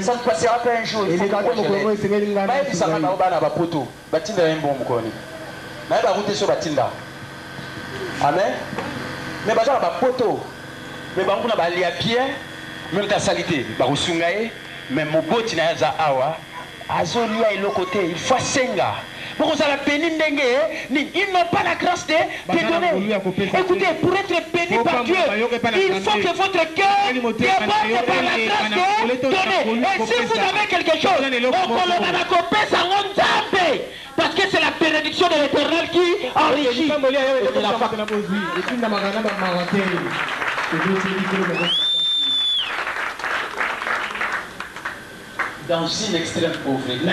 Speaker 3: Ça ne passera pas un jour. Il faut que je amen. Mais baza ba poto. Mais ba kuna ba lia bien. Même ta salité. Ba usungaye. Mais moboti na za awa. Azolia ilo côté. Il faut senga. Pour que ça la béni n'dengue, ils n'ont pas la grâce de donner. Écoutez, pour être béni par Dieu, il faut que votre cœur déborde par la grâce de donner. Et si vous avez quelque chose, parce que c'est la bénédiction de l'Éternel qui enrichit. Dans une extrême pauvreté,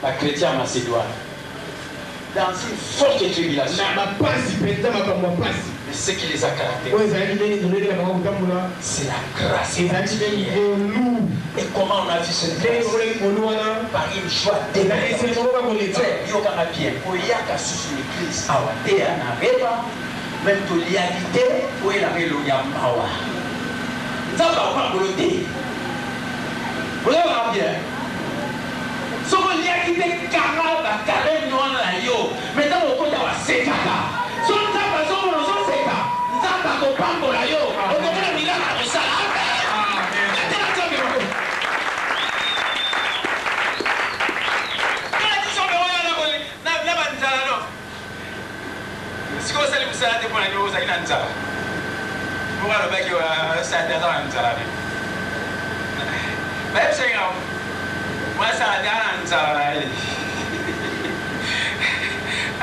Speaker 3: la chrétien macédoine, dans une forte tribulation, mais ce qui les a caractérisés, c'est la grâce. Et comment on a vu cette grâce? Par une joie démesurée. Même pour l'égalité, où il avait le Yamawa. Ça va pas pour le dire. Vous voyez bien? Si on y a quitté Karaba, Karem Noir la yo, maintenant on compte à Sekaka. Si on t'a pas son nom, Seka, on t'a pas compris pour la yo, on comprend le miracle avec ça. Si vous allez vous arrêter pour la nuit, vous allez dans le salon. Vous allez le bec, ça a été dans le salon. Mais c'est grave. Moi, ça a été dans le salon.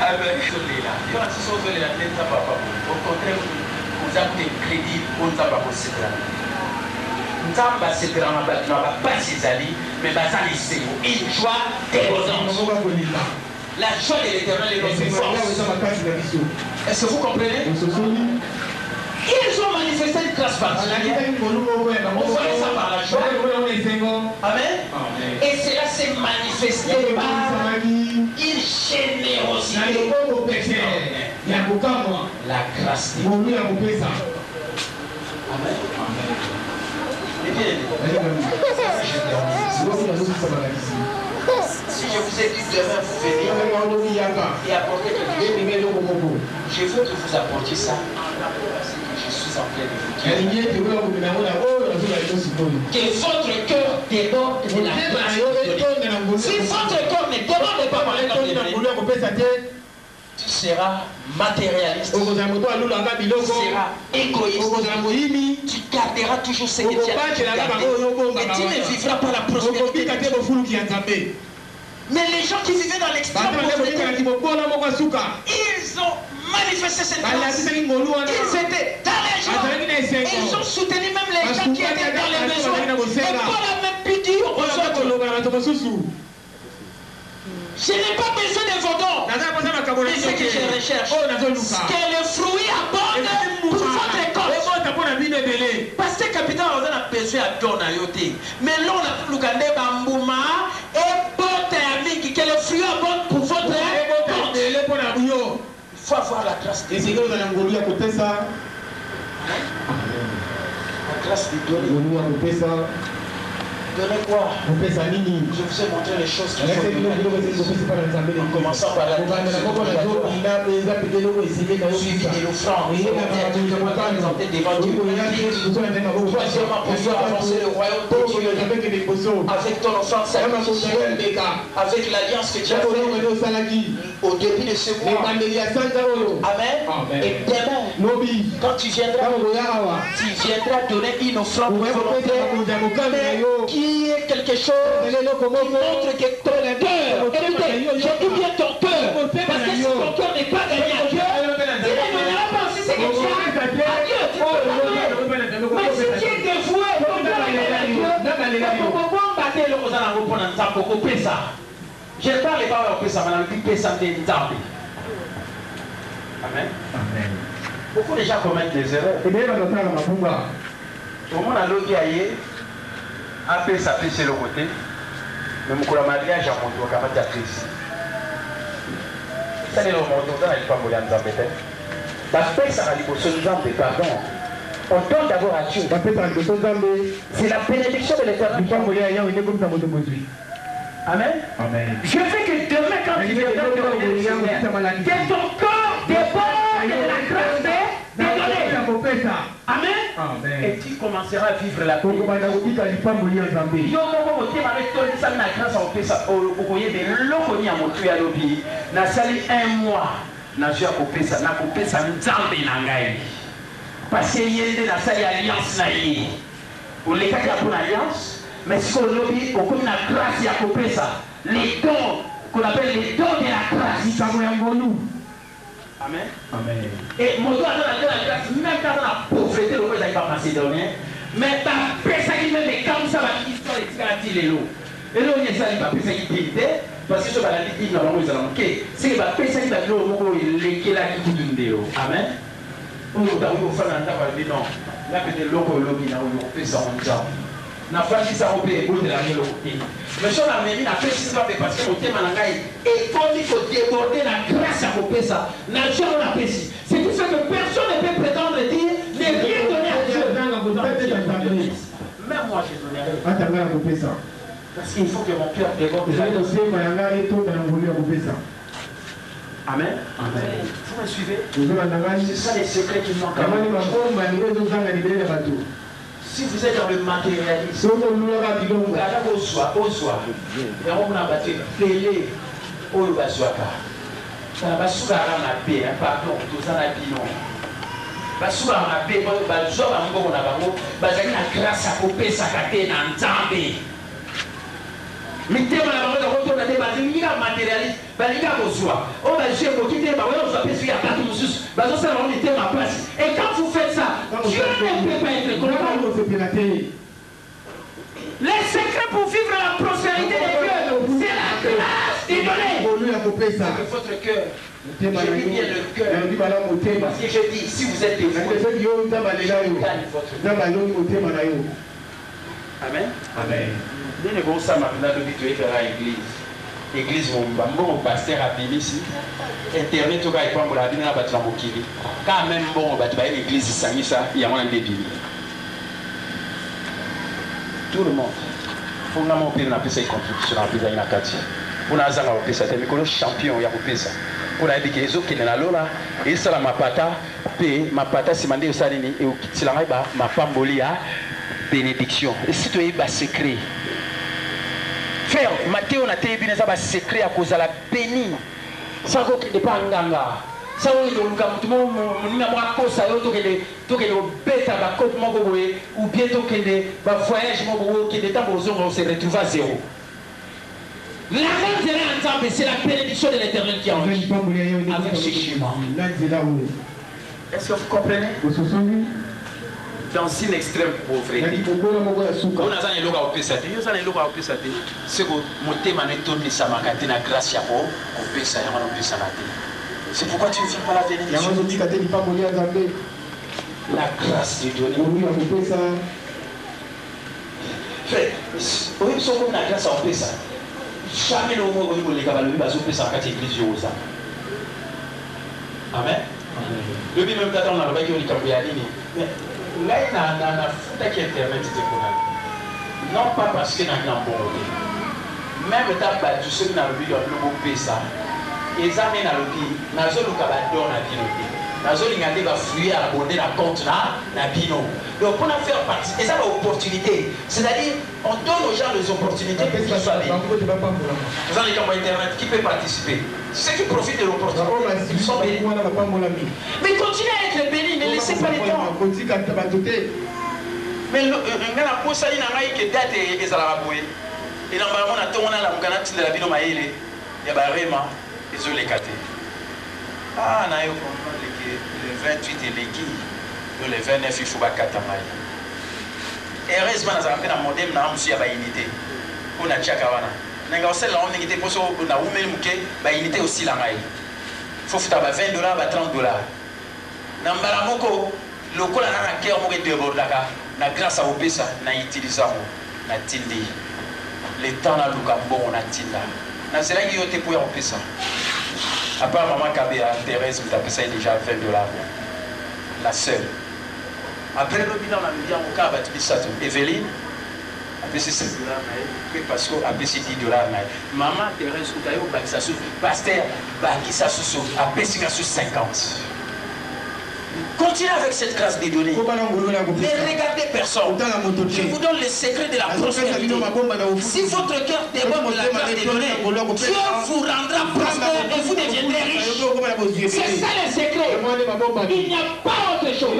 Speaker 3: Avec celui-là. Il y a une chose de la tête, ça va pas. Au contraire, vous avez des crédits, on ne va pas possible. Nous avons passé de la pas ses alliés, mais ça c'est une joie débordante. La joie de l'Éternel est notre force. Est-ce que vous comprenez? Ils ont manifesté une grâce particulière. On voit ça par la joie. Amen. Et cela s'est manifesté par une générosité. La grâce de Dieu. Amen. Si je vous ai dit demain vous venir et apporter quelque chose, je veux que vous apportiez ça. Je suis en train de vous dire. Que votre cœur déborde de la grâce. Si votre cœur ne demande pas par tu seras matérialiste, tu seras égoïste, tu garderas toujours ce que tu as gardé et tu ne vivras pas la prospérité. Mais les gens qui vivaient dans l'extrême pauvreté, ils ont manifesté cette grâce. Ils étaient dans les gens et ils ont soutenu même les gens qui étaient dans les besoins. Et Paul a même pu dire aux autres, je n'ai pas besoin de vos dons, mais ce que je recherche, que le fruit abonde pour votre compte. Parce que le capitaine a besoin de don, mais l'on a plus de bambouma et que le fruit abonde pour votre compte. Il faut avoir la grâce de Dieu. La grâce de Dieu. Donnez quoi? Je vous ai montré les choses qui sont en commençant par la suivi de l'offrande. Troisièmement, pour avancer le royaume de Dieu avec ton offrande sacrificielle, avec l'alliance que tu as faite au début de ce mois. Amen. Et demain, quand tu viendras donner une offrande volontaire qui est quelque chose qui montre que ton cœur, écoutez, je dis bien ton cœur, parce que si ton cœur n'est pas gagné à Dieu, il ne donnera pas aussi ce que tu as à Dieu. Mais si tu es dévoué, ton cœur est gagné à Dieu, je ne parle pas de ça, Amen. Beaucoup de gens commettent des erreurs. Au monde a l'autre après ça fait c'est le côté mais mon mariage à mon tour quand même d'actrice ça n'est le monde dans la femme de l'Anzambé parce que ça a dit pour ce genre de pardon on donne d'abord à Dieu c'est la bénédiction de l'Éternel. Amen. Amen. Je veux que demain quand tu viendras que ton corps déborde de la grâce de donner. Amen. Amen. Et tu commenceras à vivre la paix. Un mois. Parce que y a une alliance. Pour les cas de l'alliance. Mais si on lobby, on connaît la grâce, il y a coupé ça. Les dons, qu'on appelle les dons de la grâce, ils sont en nous. Amen. Amen. Et mon doigt dans la grâce, même dans la pauvreté, le roi n'est pas macédonien. Mais ta personne qui met les comme ça, qui sont les garanties les lots. Et là, on y a ça, il va plus s'inquiéter. Parce que ce que la dit, il va nous manquer. C'est que la personne qui va nous manquer, il est là qui vous donne des lots. Amen. On va vous faire un temps, on va dire non. Là, peut-être l'eau, lobby, là, on fait ça en temps. Na fasi ça on peut écouter la mienne côté. Mais sur la même na fait ça parce que mon thème na ngai et comme il faut déborder la grâce à couper ça. Na Dieu on apprécie. C'est pour ça que personne ne peut prétendre dire ne rien donner à Dieu. Même moi j'ai donné à Dieu. Parce qu'il faut que mon cœur déborde de la grâce. Amen. Amen. Vous me suivez? C'est ça les secrets qui manquent. Si vous êtes dans le matérialisme, et quand vous faites ça, Dieu ne peut pas être content. Les secrets pour vivre la prospérité de Dieu, c'est la grâce de donner. Que votre cœur, je dis bien le cœur, parce que je dis, si vous êtes dévoué, Amen. Amen. Église mon pasteur a bien ici internet au gars et pour la vie na battu mokili quand même bon battu ba église sangisa il y a moins de bibli tout le monde faut na mon père na pesa contribution na pesa ina kati pour na zanga pesa te mikolo champion ya pesa pour la dire que les autres qui na lola et ça la mapata pe mapata simande osali ni e okitila ba mapamboli ya bénédiction et si tu es bas secret frère Matteo na te bine ça ba secret à cause la béni ça ko de pas nganga ça on luka mutu mo na mo akosa yo to kele beta ba coupe mo boye ou bien to kele ba voyage mo boye kele temps bozo on se retrouve à zéro. La reine de l'ensemble, c'est la bénédiction de l'Éternel qui en vit avec ce chemin. Est-ce que vous comprenez? Dans une extrême pauvreté. On a un logo au PSAT. On a un logo au PSAT. C'est que mon thème est tourné sa marquette na grâce à vous au PSAT. C'est pourquoi tu ne fais pas la bénédiction. La grâce de Dieu. Frère, oui, ils sont comme la grâce au PSAT. Jamais le mot où les cavaliers basent au PSAT quand ils église aux âmes. Amen. Le même temps, on a le bail qui est cambié à l'île. Là, il y a un foot qui internet. Non pas parce qu'il y a un bon côté. Même temps, tu sais que dans le but, le mot PSA. Et ça, il y a le pays. Dans le cas, on a dit le pays. Dans le cas, il va fuir à abonder la compte là, la bino. Donc, pour en faire partie, et ça, l'opportunité. C'est-à-dire, on donne aux gens les opportunités pour qu'ils soient bénis. Vous avez les camps internet, qui peut participer? Ceux qui profitent de l'opportunité, ils sont bénis. Mais continuez à être bénis, ne laissez pas les temps. Mais la posa il n'a pas été date et ça l'a boué. Et normalement, on a tourné la moukanati de la ville au Maïle. Il y a vraiment les eaux les catés. Ah, on a eu le 28 et les guilles. Le 29, il faut pas katamaï. Et heureusement, on a fait un modèle, on a aussi une unité. On a tchakawana. On a aussi la unité pour ça, on a une unité aussi la maille. Il faut faire $20, $30. Dans Balamoko, le col a un cœur de Bordaka. Na grâce à Obesa, na utilisation, na tindi. Le temps na Lukambo, on a tinda. Na c'est là qu'il y a été pour Obesa. À part maman Kabea, Thérèse, vous avez ça déjà $20. La seule. Après le bilan, on a mis en cas, tu dis ça, Evelyne, après c'est $7, parce que après c'est $10. Maman Thérèse, vous avez eu ça sous, pasteur, qui ça sous, après c'est 50. Continuez avec cette grâce des données. Ne regardez personne. Je vous donne les secrets de la prospérité. Si votre cœur déborde de la grâce des données, Dieu vous rendra prospère et vous deviendrez riche. C'est ça le secret. Il n'y a pas autre chose.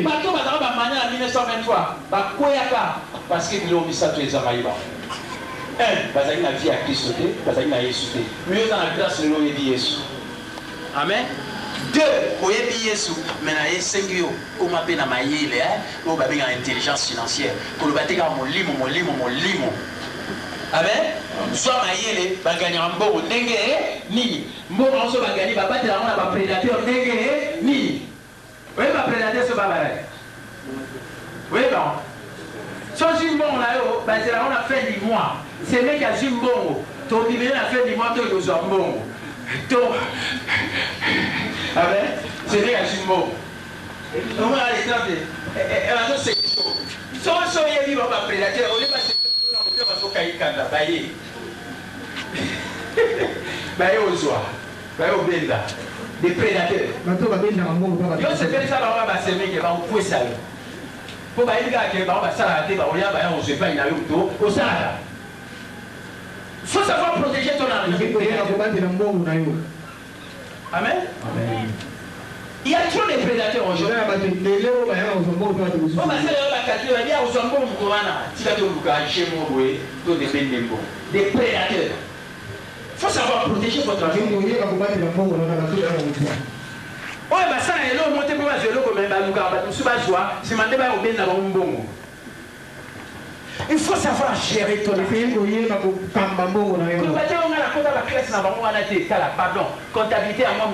Speaker 3: Bateau Bazara Mania en 1923, parce que nous avons mis ça tous les Amaïba. Bazali na vie à Christ, Bazali na Jésus. Mieux dans la grâce de l'eau et de Jésus. Amen. Deux, oyebi Yesu, maintenant Yesengio, comme appelle na maïle, ou babi en intelligence financière, pour le battre mon limo. Amen. Soit maïle, bagani en bon, nenge, ni. Bon, on se bagani, va battre la main à prédateur, nenge, ni. Oui, ma prédateur se babarait. Oui, non. Sans une bon, on a fait du mois. C'est mec à une bon. Ton division a fait du mois, toi, ils ont bon. Amen. C'est vrai à Jumbo. On va aller tenter. Et la chose c'est chaud. Si on se dit qu'on va prédateur, on est passé sur le Kaïkanda. Baye au soir. Baye au Benda. Des prédateurs. Yo se fait ça, on va s'aimer, on va pouvoir ça. Pour bailler les gars qui vont s'arrêter, on y a on se fait une auto au Sahara. Il faut savoir protéger ton âme. Amen. Il y a trop de prédateurs aujourd'hui. Des prédateurs. Il faut savoir protéger votre âme. Oui, ça est là, monter pour il faut savoir gérer ton pardon, comptabilité à moi,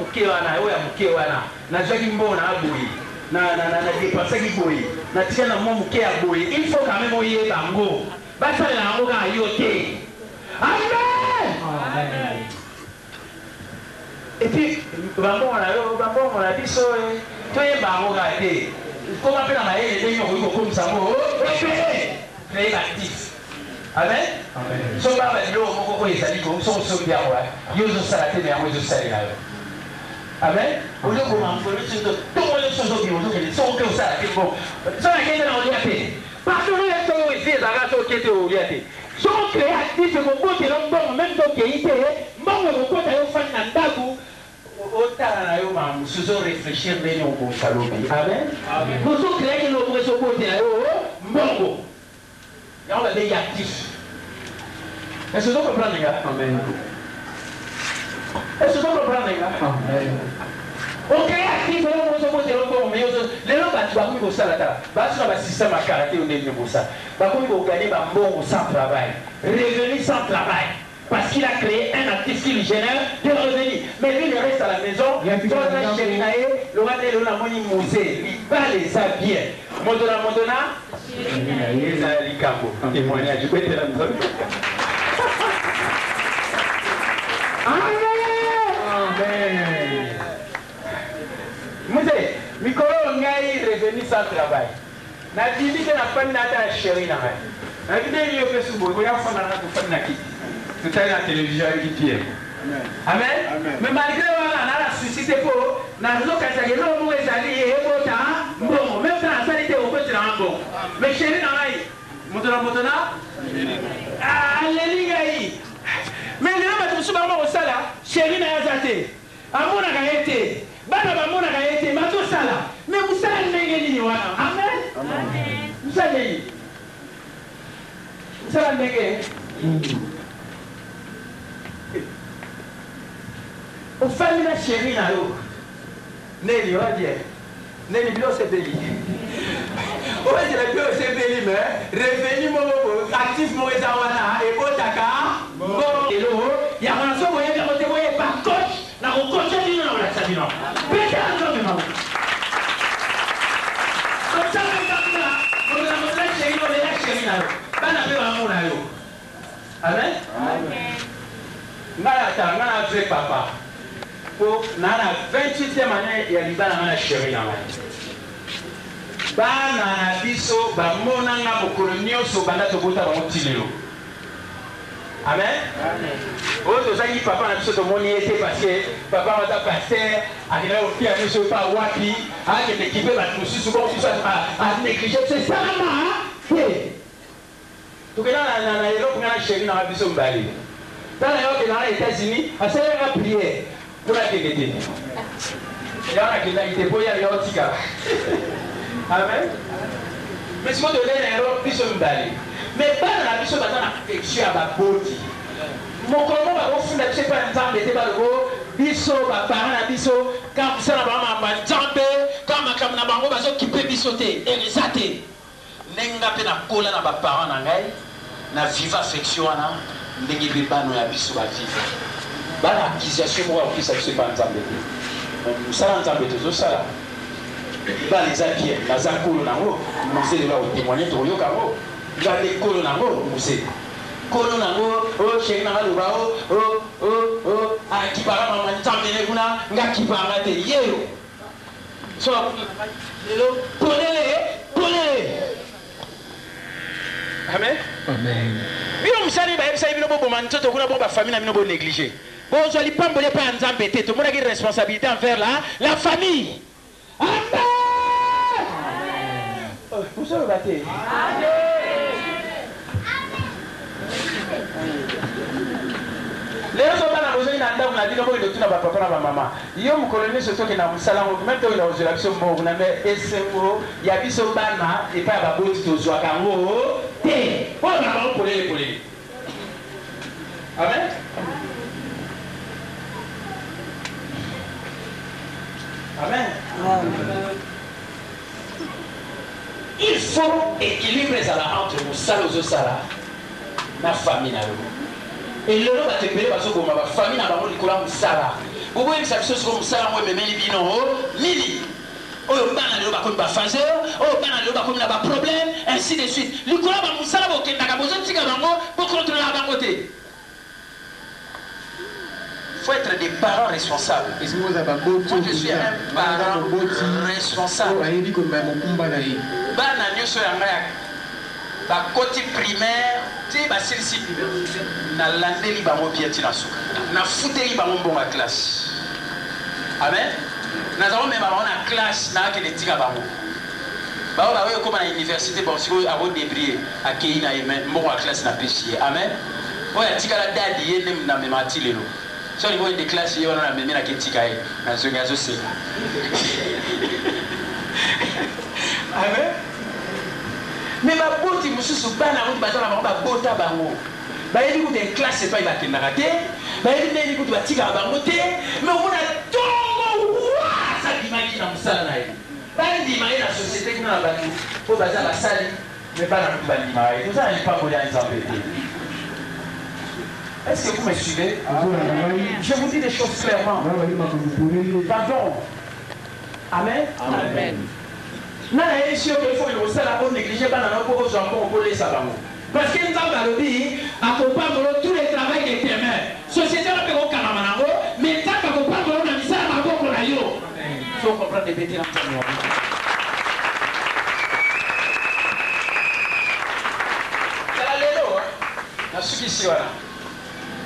Speaker 3: il faut quand même et puis, on a dit ça, comment on comme ça, très actif. Amen. So ba ba lo mo ko ezali ko so so bia wa. Yo zo sala te na mo zo sala na yo. Amen. O lo ko ma fo le so to le so so bi o zo ke so ke o sala te bo. So na ke na o ya te. Pa so le to o isi za ga so ke te o ya te. Si on crée actif, on peut te l'embon, même donc il était, bon, on peut te faire un dago. Autant nous réfléchir mais on peut saloper. Amen. Nous sommes créés que nous pouvons côté là, bon. Et on va être actif. Est-ce que vous comprenez les gars? Amen. Est-ce que vous comprenez les gars? Amen. On crée actif, on peut côté là, bon, mais les gens bah tu vas comme ça là, bah sur le système à caractère on est mieux pour ça. Bah comme vous gagnez bah bon sans travail, revenu sans travail. Parce qu'il a créé un actif qui lui génère des revenus. Mais lui, il reste à la maison. Il va les habiller. Modona. Témoignage. Amen. Moussé, Mikolo Ngaï revenu sans travail. Na bibi que na pas nata chérie na. Na bibi il fait sous bois. Il y a femme na pour faire na kiti. Tout à la télévision avec Pierre. Amen. Mais malgré ça, on a suscité pour dans l'occasion que l'homme est allé et bon, même dans la sanité, on peut tirer un bon. Mais chérie, dans l'aïe, Moutona, alléluia. Mais les hommes sont souvent au sala, chérie n'a pas été. Amour n'a pas été. Baba Bamour n'a pas été. Mato sala. Mais vous savez, n'est-ce pas? Amen. Vous savez. Vous savez, n'est-ce pas? Au famille la chérie là haut. Nelly, on va dire. Nelly, bio c'est belli. On va dire bio c'est belli, mais revenu mon actif mon réservoir et au Dakar. Bon, et là, il y a un son moyen de voyer par coach. Na ko coach ni na la sabino. Pété en zone non. Comme ça on la chérie, on la chérie là. Bana pe wa mo là yo. Amen. Amen. Ngala fait papa. Pour la 28e année, il y a des gens qui chérie dans la vie. Bana biso ba monanga bokolonio so banda to bota ba motilelo. Amen. Amen. Autre ça qui papa na biso to moni était parce que papa va pasteur akina au piano so pa wapi a que l'équipe va nous sur bon sur à négliger c'est ça maman. Tout que na Europe na chérie na biso mbali. Dans les États-Unis, à ce moment-là, prière pour la TDT. Il y a qui a été pour y aller au Tika. Amen. Mais si vous donnez l'Europe, puis vous allez. Mais pas dans la mission, dans l'affection à ma beauté. Mon comment va vous faire, je sais pas, un temps d'été par le haut, biso, ma parent à biso, quand vous savez, ma jambe, quand ma caméra bango, va s'occuper bisoter et les athées. N'enga pe na kola na ba parent na ngai, na viva affection na. Ndenge bebano ya biso ba vivre bana accusation moi au kisa biso ba nzambe nous sala nzambe tozo sala ba les apiers baza kolo nango musée de la témoigner to yoka ngo ba de kolo nango musée kolo nango o chéri na loba o a kibara mama nzambe ne kuna nga kibara te yero so lelo polele amen. Amen. Bino musali ba ebisa bino bobo mantoto kuna boba famille na bino bo négliger. Bon je li pambole pa nzambe te to mona ki responsabilité envers la famille. Amen. Oh, vous savez battre. Amen. Les autres na besoin na ndam na dino bo de na ba papa na ba mama. Yo mu colonel surtout que na musala ngo même to na ozela biso mo na me esengo ya biso bana et pas ba boti to zwa kango. Oh, on va polé. Amen. Amen. Il faut équilibrer ça entre nous, ça, aux sala, la famille. Et le nom va te payer parce que ma famille n'a pas de couleur sala. Vous voyez que ça se comme ça, moi, mais Mili. Oh, bana le ba comme ba fazer, oh bana le ba comme la ba problème, ainsi de suite. Le courant ba musala bo kenda ka bozo tika bango pour contrôler la bangoté. Faut être des parents responsables. Moi je suis un parent responsable. Bana nyoso ya ngaya ba côté primaire, tu ba celle-ci na landeli bango biati na suka. Na futeli bango bon à classe. Amen. Nous avons même en classe qui est tiré à
Speaker 4: Bah on a vu comme à l'université bon si vous avez débrouillé à Kéina et même bon à classe n'a pêché. Amen. Ouais, tika la dadi yé nem na me mati lelo. So ni bo de classe yé on a me na ketika yé. Na zo ngazo se. Amen. Mais ma boti musu su bana on bazala ba bota bango. Ba yé ku de classe pas il va te naraté. Ba yé ne ku ba tika bango te. Mais on a tongo wa ça dimaki na musala na yé. Ba ndi ma yé la société qui na ba tu. Faut bazala sali mais pas na ku ba ndi ma yé. Tout ça n'est pas moyen d'exempter. Est-ce que vous me suivez? Je vous dis des choses clairement. Pardon. Amen. Amen. Nana est sûr qu'il faut que ça la bonne négliger pas dans nos pauvres enfants pour les savants. Parce que nous avons dit accompagne tous les travaux des témoins. Société va faire au Kanamanango, mais tant qu'accompagne on a mis ça à ma boque on a eu. Il faut comprendre les bêtises en nous.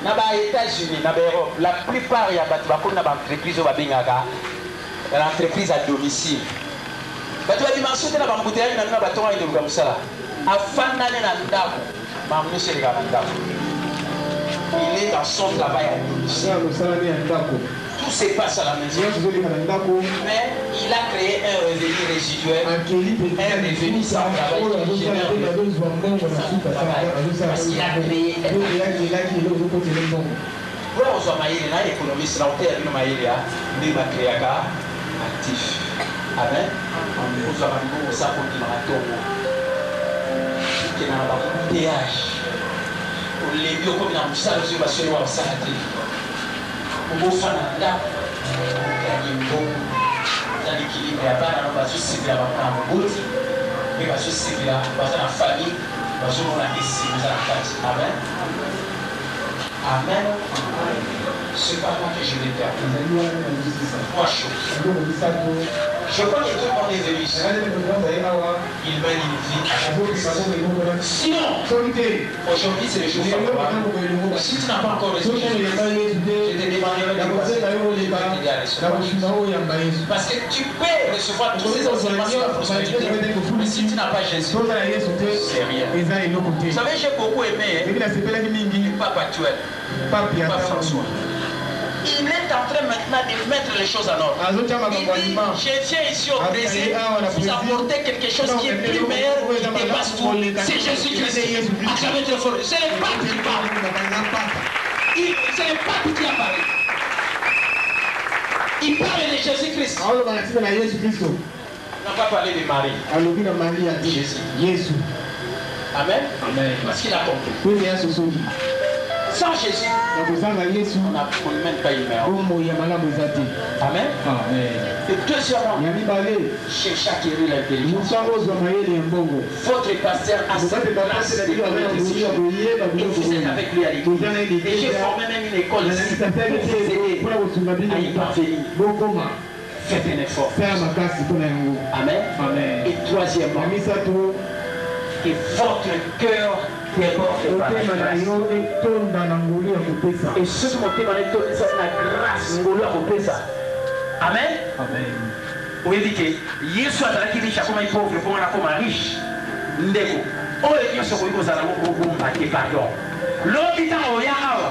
Speaker 4: Dans les États-Unis, dans l'Europe, la plupart des entreprises sont l'entreprise à domicile. Il est dans son travail à domicile. Tout se passe à la maison. Mais il a créé un revenu résiduel, un revenu sans travail qui génère parce qu'il a créé un économiste, actif. Amen. Vous avez un ça pour les bio comme dans ça je vais sur le salade. Pour vous faire un dap, dans l'équilibre, il y a pas dans le souci de la bout, mais parce que c'est la famille, parce que on a ici nous a Amen. Amen. C'est pas moi que je vais faire. Trois choses. Je crois que tout le monde est venu ici. Il mène une vie. Sinon, aujourd'hui c'est le jour favorable. Si tu n'as pas encore reçu, je te demanderai de parce que tu peux recevoir tous ces enseignements sur la prospérité. Mais si tu n'as pas Jésus, c'est rien. Vous savez, j'ai beaucoup aimé le pape actuel, Pape François. Il est en train maintenant de mettre les choses en ordre. Il dit, je viens ici au Brésil vous apporter quelque chose qui est plus meilleur, qui dépasse tout. C'est Jésus-Christ. Acclamez très fort. C'est le pape qui parle. C'est le pape qui a parlé. Il parle de Jésus-Christ. Il n'a pas parlé de Marie. Jésus. Amen. Parce qu'il a compris. Sans Jésus, on ne mène pas une mère. Amen. Et deuxièmement, cherchez à acquérir l'intelligence. Votre pasteur a cette place et vous êtes avec lui à l'église. Et j'ai formé même une école ici pour vous aider à y parvenir. Faites un effort. Amen. Et troisièmement, que votre cœur déborde par la grâce. Et ce qui m'a demandé, c'est la grâce. Amen. Vous dites que Jésus a dit que comme pauvre, comme riche. Ndeko. Oh, et Dieu se retrouve à la pardon. L'hôpital au Yahawa.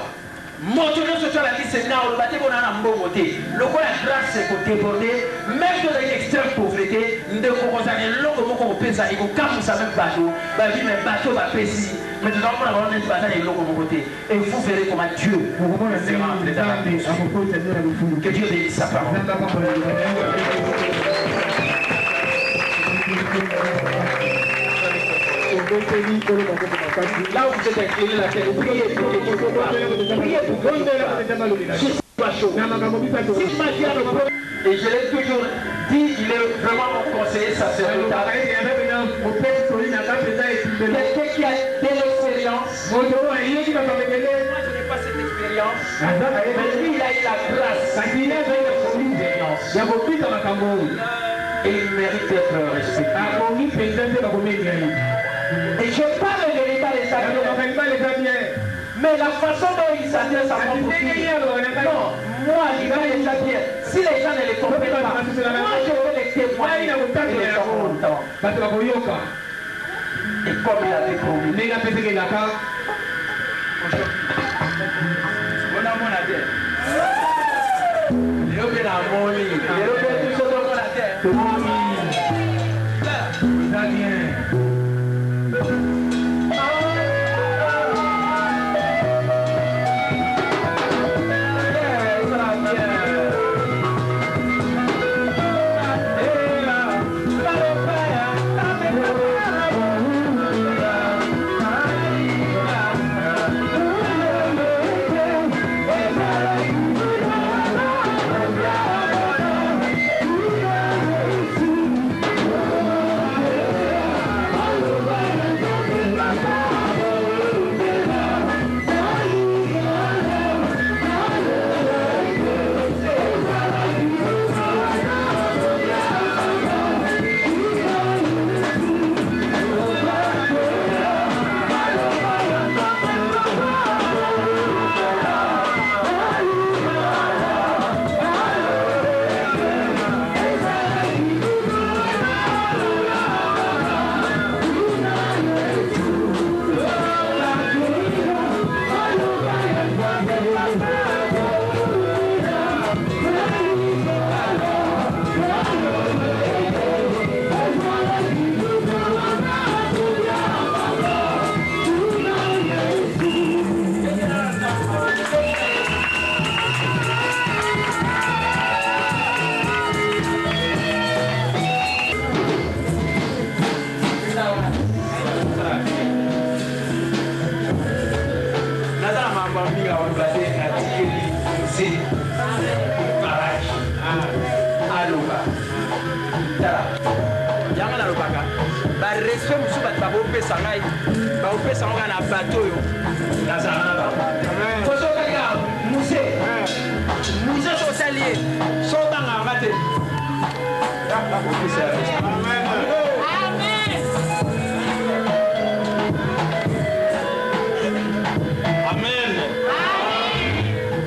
Speaker 4: Motono social à c'est là le bâtiment on a un bon côté. Le quoi la grâce c'est côté bordé, même dans l'extrême pauvreté, ne composez l'eau comme on pense à il faut comme ça même bateau, bah vie même bateau va précis. Mais nous allons avoir une bataille de l'eau comme côté. Et vous verrez comment Dieu sera entré dans la vie. Que Dieu bénisse sa parole. Là où vous êtes incliné la tête, priez pour et je l'ai toujours dit, il est vraiment mon conseiller sacerdotal. Quelqu'un qui a de l'expérience. Moi, je n'ai pas cette expérience. Mais lui, il a eu la grâce. Il a eu l'expérience. Et il mérite d'être respecté. Et je parle de l'État des Sabiens. Mais la façon dont il s'adresse à mon profil. Non, moi, l'État des Sabiens. Si les gens ne les comprennent pas, moi, je veux les témoigner.
Speaker 3: entendre. Et comme il avait promis.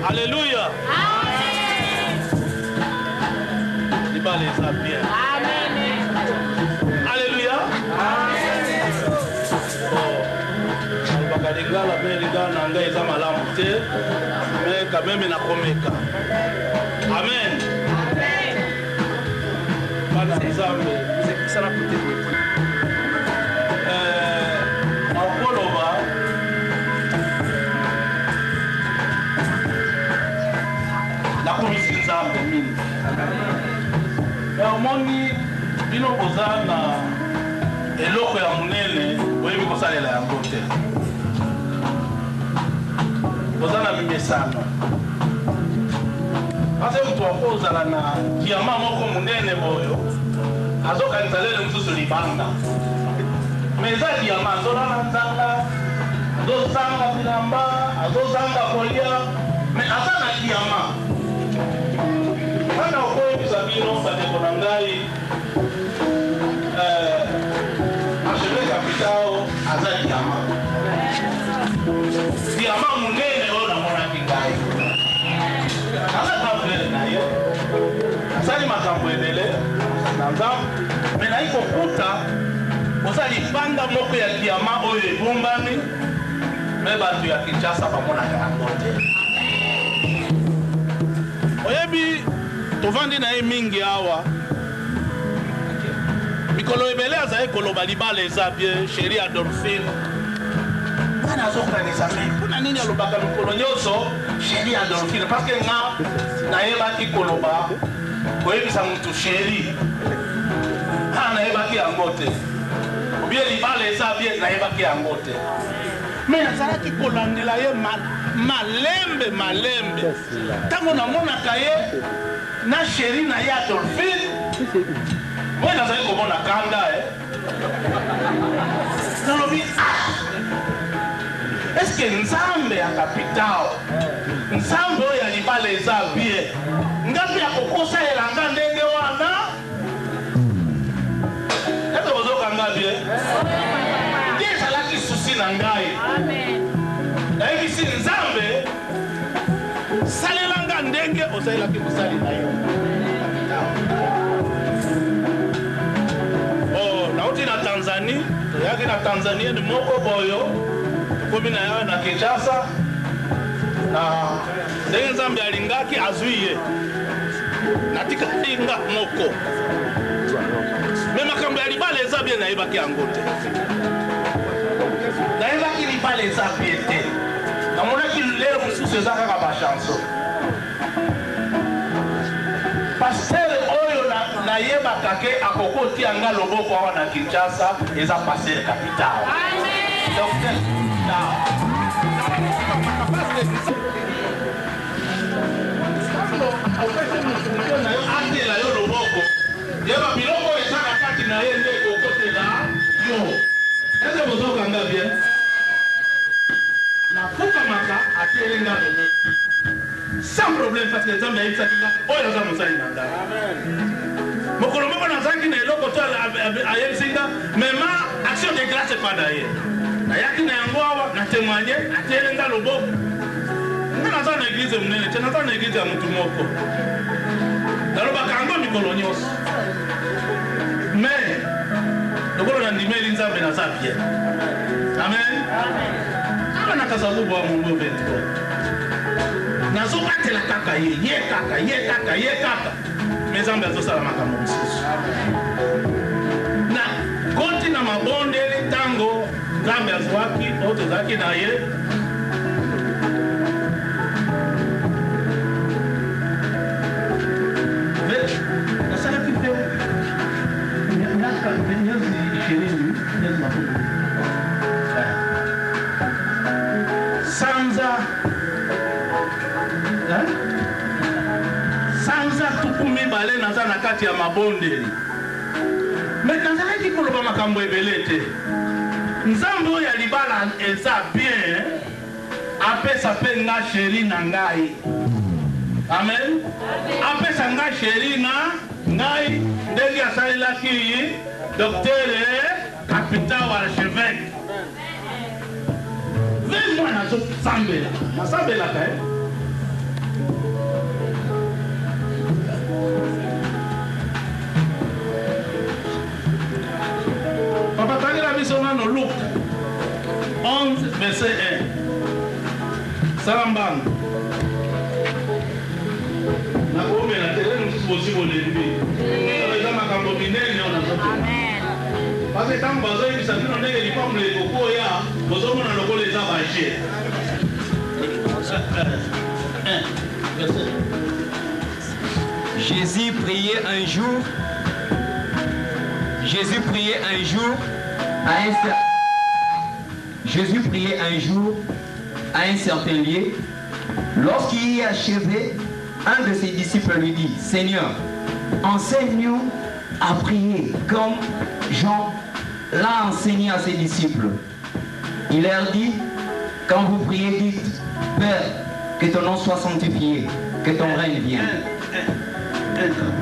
Speaker 5: Alléluia. Il va les appuyer. Alléluia. Mais quand même, il a commis. Amen. Ça n'a coûté. La commission nzambe mingi omoni bino koza na eloko ya monene oyebi kosalela yango te koza na mimesano ase moto akozala na diama moko monene boyo azokanisa lele mosusu libanda me eza diama azolala nzanga azozanga bilamba azozanga kolia me aza na diama wana okoyebisa bino bandeko na ngai acheve capital aza diama diama monene oyo namonaki ngai aza kavere na ye asali makambo ebele na nzambe me nayi kokuta oza libanda moko ya diama oyo ebombami me bato ya kinshasa bamonaka yango te oyebi tovandi na ye mingi awa mikolo ebele azali koloba libala eza bien chéri Adolphine ngana azokanisa me mpona nini alobaka mikolo nyonso chéri Adolphine parce que nga nayebaki koloba koyebisa motu chéri nayebaki yango te obie libala eza bien nayebaki yango te me nazalaki kolandela ye malembe ntango namonaka ye na chéri na ye Adolphine moi nazali komona kanda nalobi eske nzambe ya capital nzambe oyo ya libala eza bien ngapi ya kokosa elanga ndenge wana ete bozokanga bien nde ezalaki susi na ngai nayebisi nzambe salelanga ndenge osalelaki mosali na yo na Tanzanienne moko boyo komi na yawe na Kinshasa na ndenge Nzambe alingaki azwiye natika linga moko me makambo ya libala eza bien nayebaki yango te nayebaki libala eza bien te namonaki lelo mosusu eza kaka bachanson paster oyo nayebaka ke akokotia nga loboko awa na Kinshasa eza paster capital atela yo loboko yeba biloko eza na kati na ye nde okotela yo eze bozokanga bien nafukamaka atelenga loboko sans problème parce que Nzambe ayebisaki nga oyo aza mosali na ngai mokolo moko nazalaki na eloko to ayebisi nga mema action de grâce epada ye nayaki na yango awa na témoigne atelenga loboko nga naza na eglize monene te naza na eglize ya motu moko nalobaka yango mikolo nyonso mais lokolo nandimeli Nzambe naza bien amen awa na Kasavubu wa Mungu 23 nazobatela kaka ye kaka me Nzambe azosala makambo mosusu na koti na mabondeli ntango Nzambe azwaki oyo tozalaki na ye nasalaki mpe miazi 20 sanza tukumi bale naza na kati ya mabondeli me nazalaki koloba makambo ebele te Nzambe oyo ya libala eza bien apesa mpe nga sheri na ngai amen apesa nga sheri na ngai ndenge asalelaki docteur capital wa archevêque ve mwa nasambelaka papa tangela biso nano Luc 11 verset 1 salambanga nakomela tele mosusu bosi bolembi eza makambo minene oyo nazoamen parce ntango bazoyebisa bino ndenge lipambula ekokoya bozomona lokola eza baje
Speaker 2: Jésus priait un jour à un certain lieu. Lorsqu'il y est achevé, un de ses disciples lui dit: Seigneur, enseigne-nous à prier comme Jean l'a enseigné à ses disciples. Il leur dit: quand vous priez, dites: Père, que ton nom soit sanctifié, que ton règne vienne.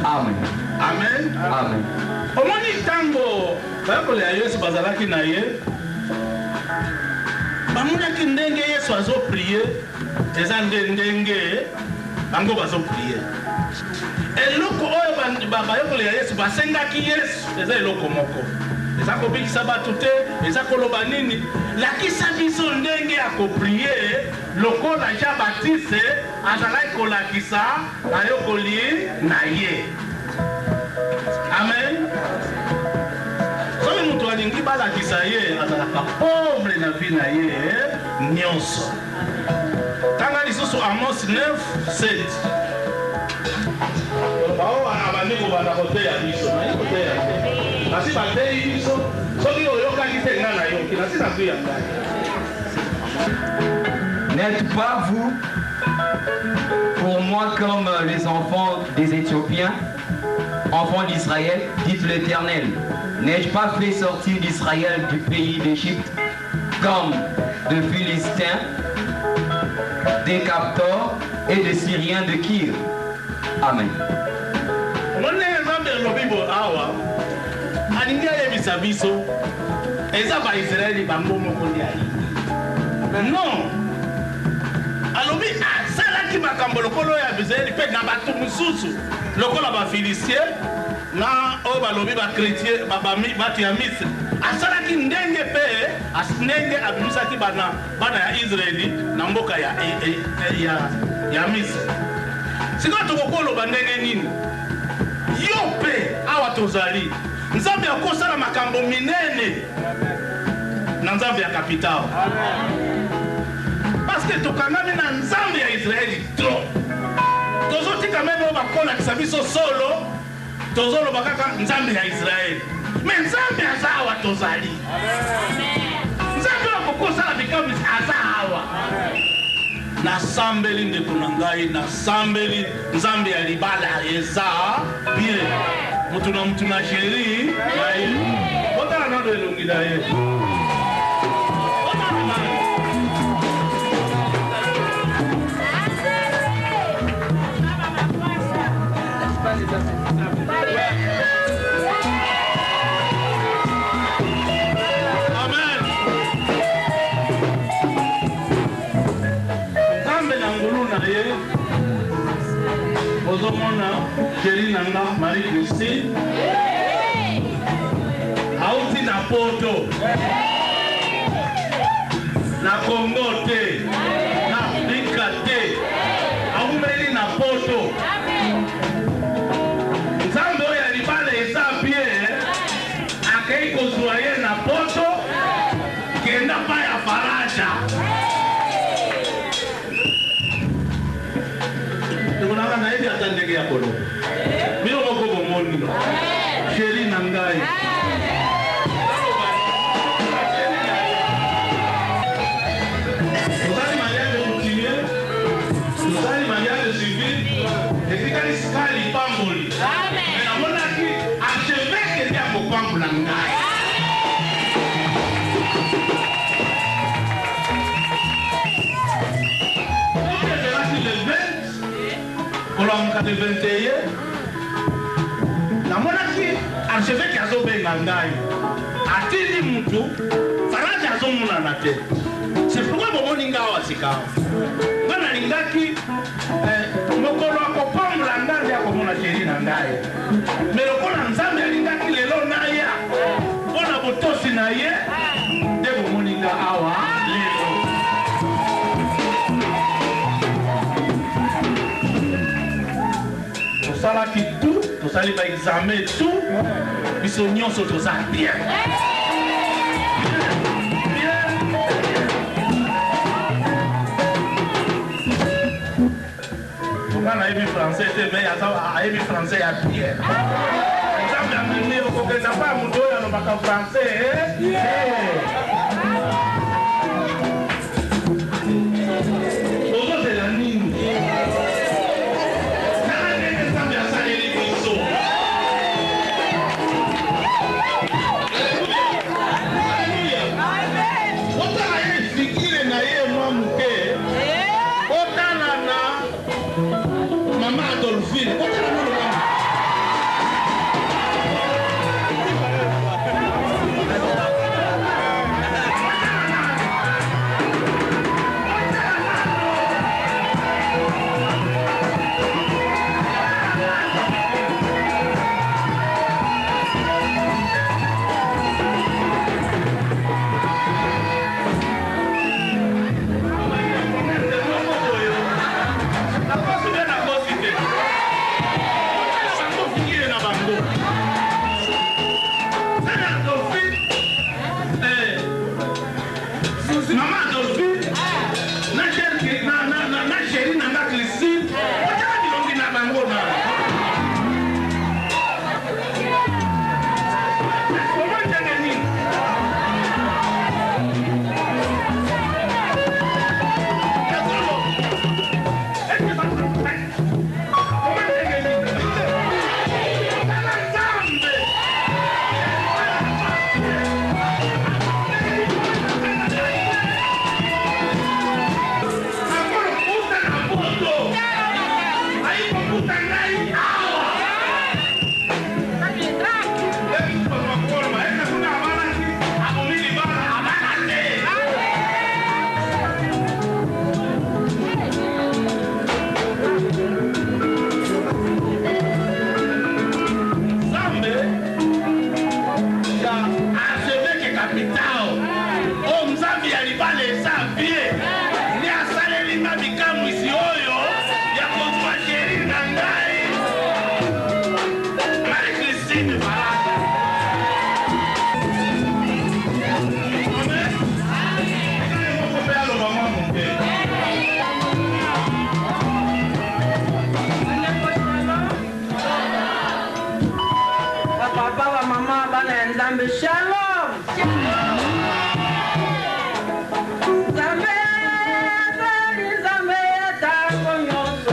Speaker 2: Amen.
Speaker 5: Amen.
Speaker 2: Amen.
Speaker 5: Omoni tango bayakolo ya Yesu bazalaki na ye bamonaki ndenge Yesu azoprie eza ndenge bango bazoprie eloko oyo bayakolo ya Yesu basengaki Yesu eza eloko moko eza kobikisa bato te eza koloba nini lakisa biso ndenge ya koprie lokola Jean Baptiste azalaki kolakisa ayokoli na ye. Amen. Soki mutu alingi balakisa ye azalaka pauvre na vie na ye nyonso. Tanga lisusu Amos 9:7. Bao abandi kobanda koteya biso na koteya te. Kasi bateyi biso soki oyokaki te nga na yoki na sina kuya ngai.
Speaker 2: N'êtes pas vous pour moi comme les enfants des Éthiopiens, enfants d'Israël, dit l'Éternel. N'ai-je pas fait sortir d'Israël du pays d'Égypte comme de Philistins, des Captors et des Syriens de Kir? Amen.
Speaker 5: Non. Alobi asalaki makambo lokolo ya Israeli pe na bato mususu lokola ba Philistie na o balobi ba chrétien ba bato ya Misri asalaki ezali ndenge pe ndenge abimisaki bana ya Israeli na mboka ya Misri. Sikoyo tokokoloba ndenge nini yo pe awa tozali Nzambe akosala makambo minene na Nzambe ya kapitao. Parce que tokangami na Nzambe ya Israeli trop. Tozotika meme bakola kisabiso solo tozoloba kaka Nzambe ya Israeli. Mais Nzambe azawa tozali. Nzambe akokosala bikambi azawa. Na sambeli ndeko na ngai na sambeli Nzambe ya libala eza bien. Mutu na sheri ngai. Botala na ndo elongi na ye. Ozomona chérie nanga Marie Christine auti na poto na Congo te na Afrika te aumeli na poto Nzambe oyo ya libala eza bien akei kozwa ye na poto kenda pa ya faraja. Nanga na ebi atandeke ya kolo. Mino moko bomoni. Chérie na ngai. Tozali mariage de coutumier. Tozali mariage de civil. Etikali skali pamboli. Mais namonaki archevêque ete akopambola ngai. Kolonga de 21 namonaki archevêque azobenga ngai atindi mutu faraja azomonana te. C'est pourquoi bomoni nga awa sika nga nalingaki mokolo akopambola ngai nde akomona sheri na ngai. Mais lokola Nzambe alingaki lelo naya mpona botosi na ye nde bomoni nga awa lelo. Tosalaki tout, tosali ba examen tout, biso nyonso toza bien. Toka na yebi français te, mais a yebi français ya bien. Nzambe amemi okokeza pa mutu oyo alobaka français. Ozozela nini?
Speaker 6: papa ba mama bana ya Nzambe shalom. Nzambe atako nyonso.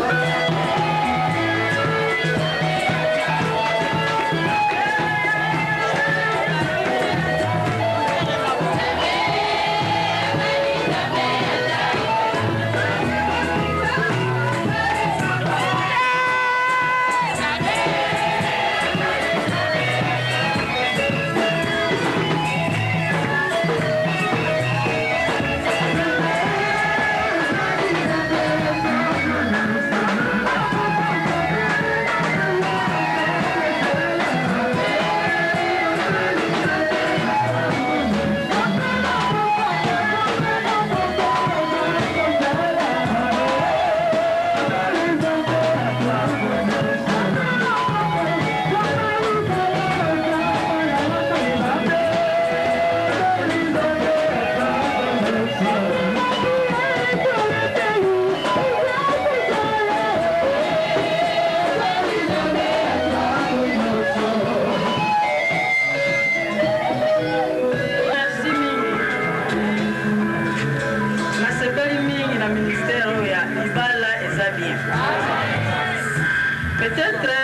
Speaker 6: Peut-être,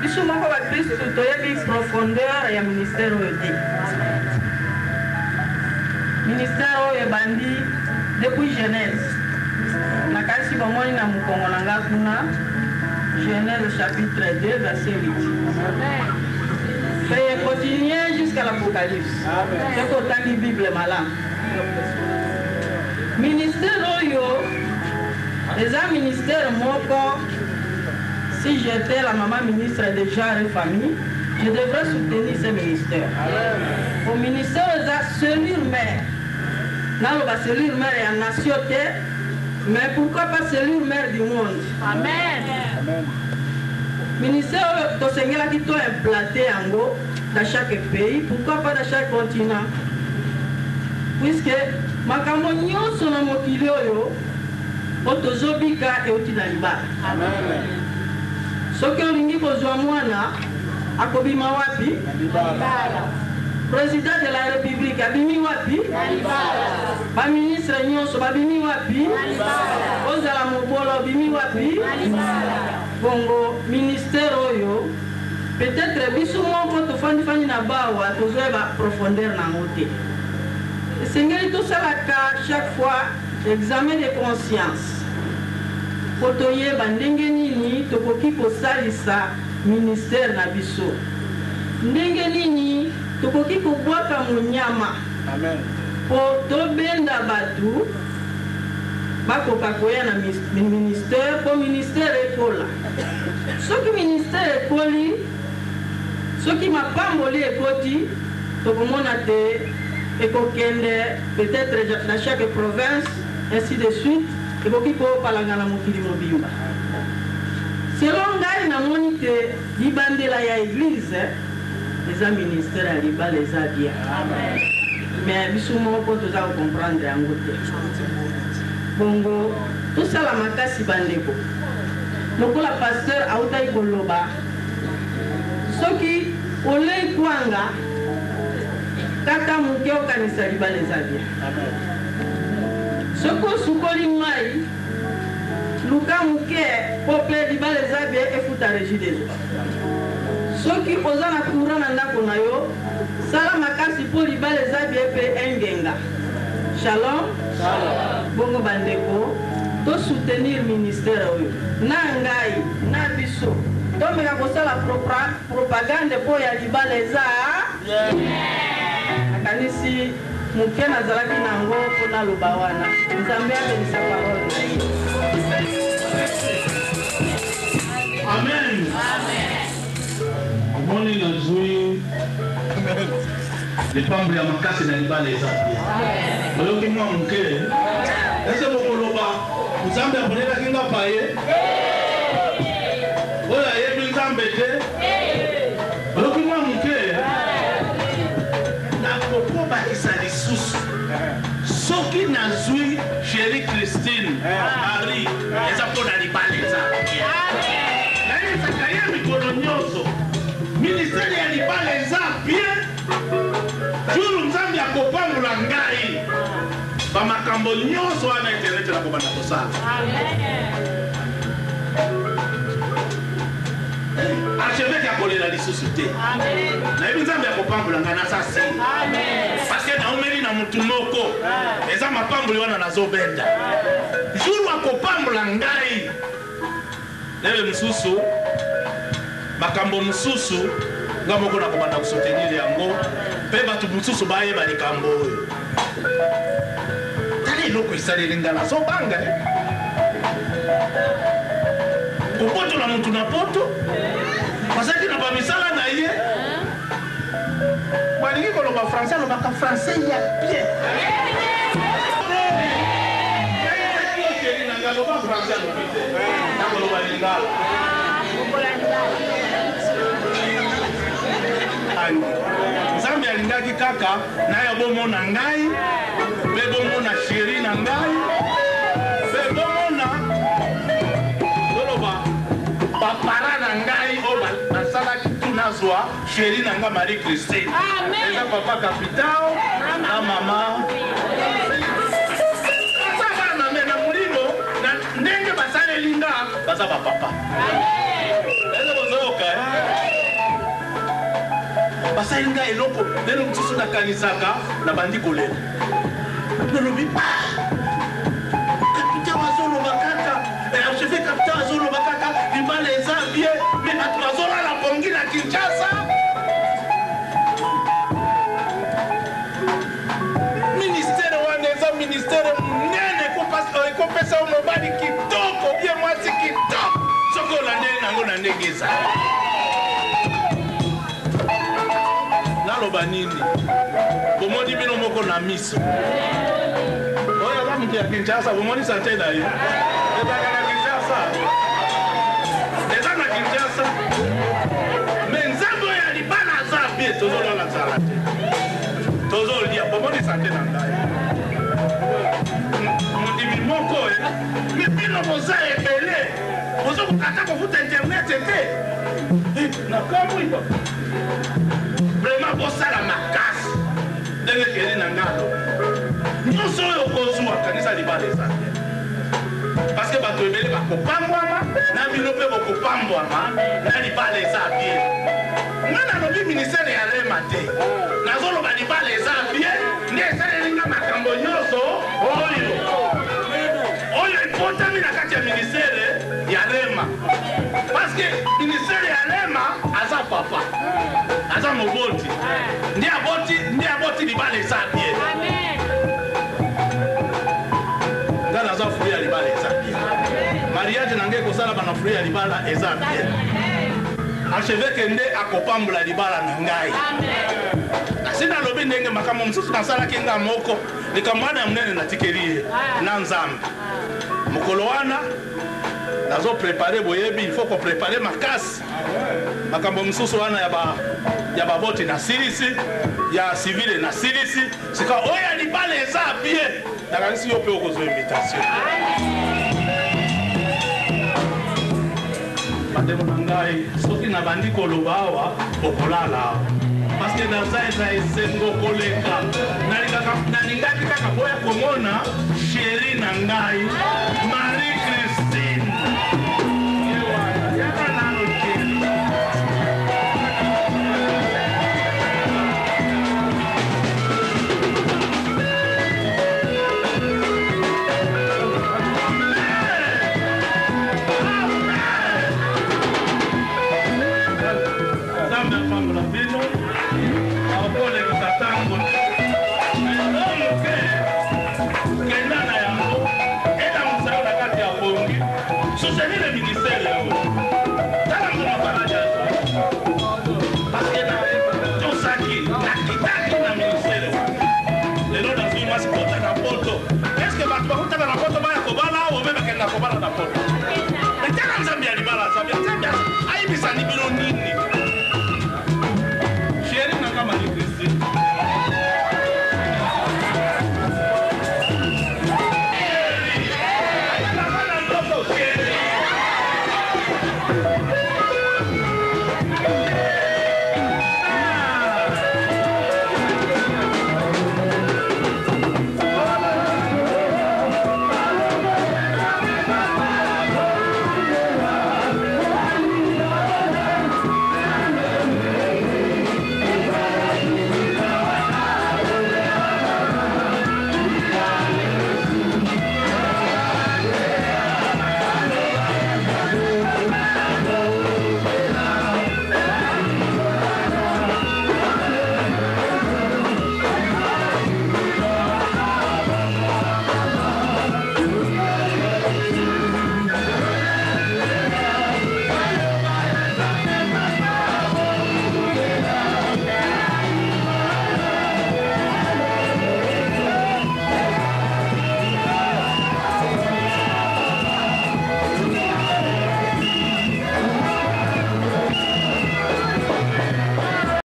Speaker 6: biso moko ba Kristo toyebi profondeur ya ministère oyo te. Ministère oyo ebandi depuis Genèse. Nakasi bomoni na mukongo na nga kuna Genèse chapitre 2 verset 8. Et continuer jusqu'à l'Apocalypse. C'est qu'on t'a dit Bible malin. Ministère oyo, les ministères moko. Si j'étais la maman ministre de genre et famille, je devrais soutenir ce ministère. Au ministère, il y a cellule mère. Dans le cellule mère, il y a une nation, mais pourquoi pas cellule mère du monde? Amen. Ministère, tu sais qui est implanté en gros dans chaque pays, pourquoi pas dans chaque continent? Puisque ma camonio sur le mokilio, otozobika et otinaliba. Amen. Ce que l'on kozwa mwana akobima wapi? Président de la République abimi wapi? Ba ministre nyonso babimi wapi? Ozala mobolo bimi wapi? Bongo ministère oyo peut-être biso moko tofandi na bawa tozoeba profondeur na ngote. Seigneur tout ça chaque fois examen de conscience. Kotoyeba ndenge nini tokoki kosalisa ministère na biso. Ndenge nini tokoki kobwaka monyama. Amen. Po tobenda batu bakoka koya na ministère po ministère ekola. Soki ministère ekoli, soki mapamboli ekoti, tokomona te ekokende peut-être dans chaque province, ainsi de suite. Et beaucoup de palangana mokili mobimba. Selon ngai na monite libande la ya église, les ministères à liba les a bien. Amen. Mais biso moko toza comprendre yango te. Bongo tout ça la makasi bandeko. Lokola pasteur autai koloba. Soki olei kwanga kaka mukeo kanisa liba les a bien. Amen. Soko sukoli mai luka muke pope libale zabe efuta régie des eaux. Soki ozana courant na ndako na yo sala makasi po libale zabe pe engenga. Shalom. Shalom. Bongo bandeko to soutenir ministère oyo. Na ngai na biso to meka kosala propagande po ya libale za. Akanisi muke nazalaki nango pona lubawana. Nzambe abenisa parole na ye.
Speaker 5: Amen. Amen. Omoni nazui lipambo ya makasi na libala ezapia. Oyoki mwa muke. Ese bokoloba Nzambe aponela kinga paye. Oya yebi Nzambe te. Oyoki mwa muke. Bakisa lisusu soki nazwi chérie Christine Marie eza pona libala eza naye ezaka ye mikolo nyonso ministère ya libala makambo nyonso wana internet na kobanda kosala. Archevêque akolela lisusu te. Nayebi Nzambe akopambola ngai na sasi. Parce que naomeli na mutu moko eza mapamboli wana nazobenda. Jour akopambola ngai lelo mosusu makambo mosusu nga moko na kobanda kosoutenir yango mpe bato mosusu bayeba likambo oyo. Tala eloko esaleli nga nazobanga kopotola mutu na poto bazalaki na bamisala na ye balingi koloba français alobaka français ya bien. Aloba français alobi te nakoloba lingala Nzambe alingaki kaka naye bomona ngai mpe bomona sheri na ngai mpe bomona koloba bapara na ngai oyo basalaki tunazwa sheri na ngai Marie Christine eza papa Capitao na mama ndenge basaleli nga baza bapapa eza bozoyoka basali nga eloko lelo mosusu nakanisaka na bandi kolela nalobi kapita azoloba kaka archevêque kapita azoloba kaka libala eza bien me bato bazolala pongi na Kinshasa. Ministère wana eza ministère munene ekopesa mobali kitoko bie mwasi kitoko soki olandeli nango na ndenge eza. Naloba nini bomoni bino moko na miso oyo aza moto ya Kinshasa bomoni sante na ye ezaka na Kinshasa eza na Kinshasa me Nzambe oyo ya libala aza bie tozolala nzala te tozolia bomoni sante na ngai modimi moko me bino boza ebele bozokokata kofuta internet te nakamwiba vraiment bosala makasi ndenge keli na ngalo nyonso oyo kozwa kanisa libala eza parce que bato ebele bakopambwama na bino mpe bokopambwama na libala eza bien. Nga nalobi ministère ya rema te nazoloba libala eza bien nde esalelinga makambo nyonso oyo ekotami na kati ya ministère ya rema parce que ministère ya rema aza papa aza moboti nde aboti libala eza bien. Nga naza furi ya libala eza bien mariage nange ekosala bana furi ya libala eza bien. Archevêque nde akopambola libala na ngai nasi nalobi ndenge makambo mosusu nasalaki nga moko likambo wana ya monene natikeli ye na Nzambe. Mokolo wana nazoprepare boyebi il faut koprepare makasi makambo mosusu wana ya baboti na silisi ya civile na silisi sika oyo ya libala eza bien nakanisi yo mpe okozwa invitation. Bandeko na ngai soki na bandi koloba awa okolala awa parce que naza eza esengo koleka nalingaki kaka boya komona sheri na ngai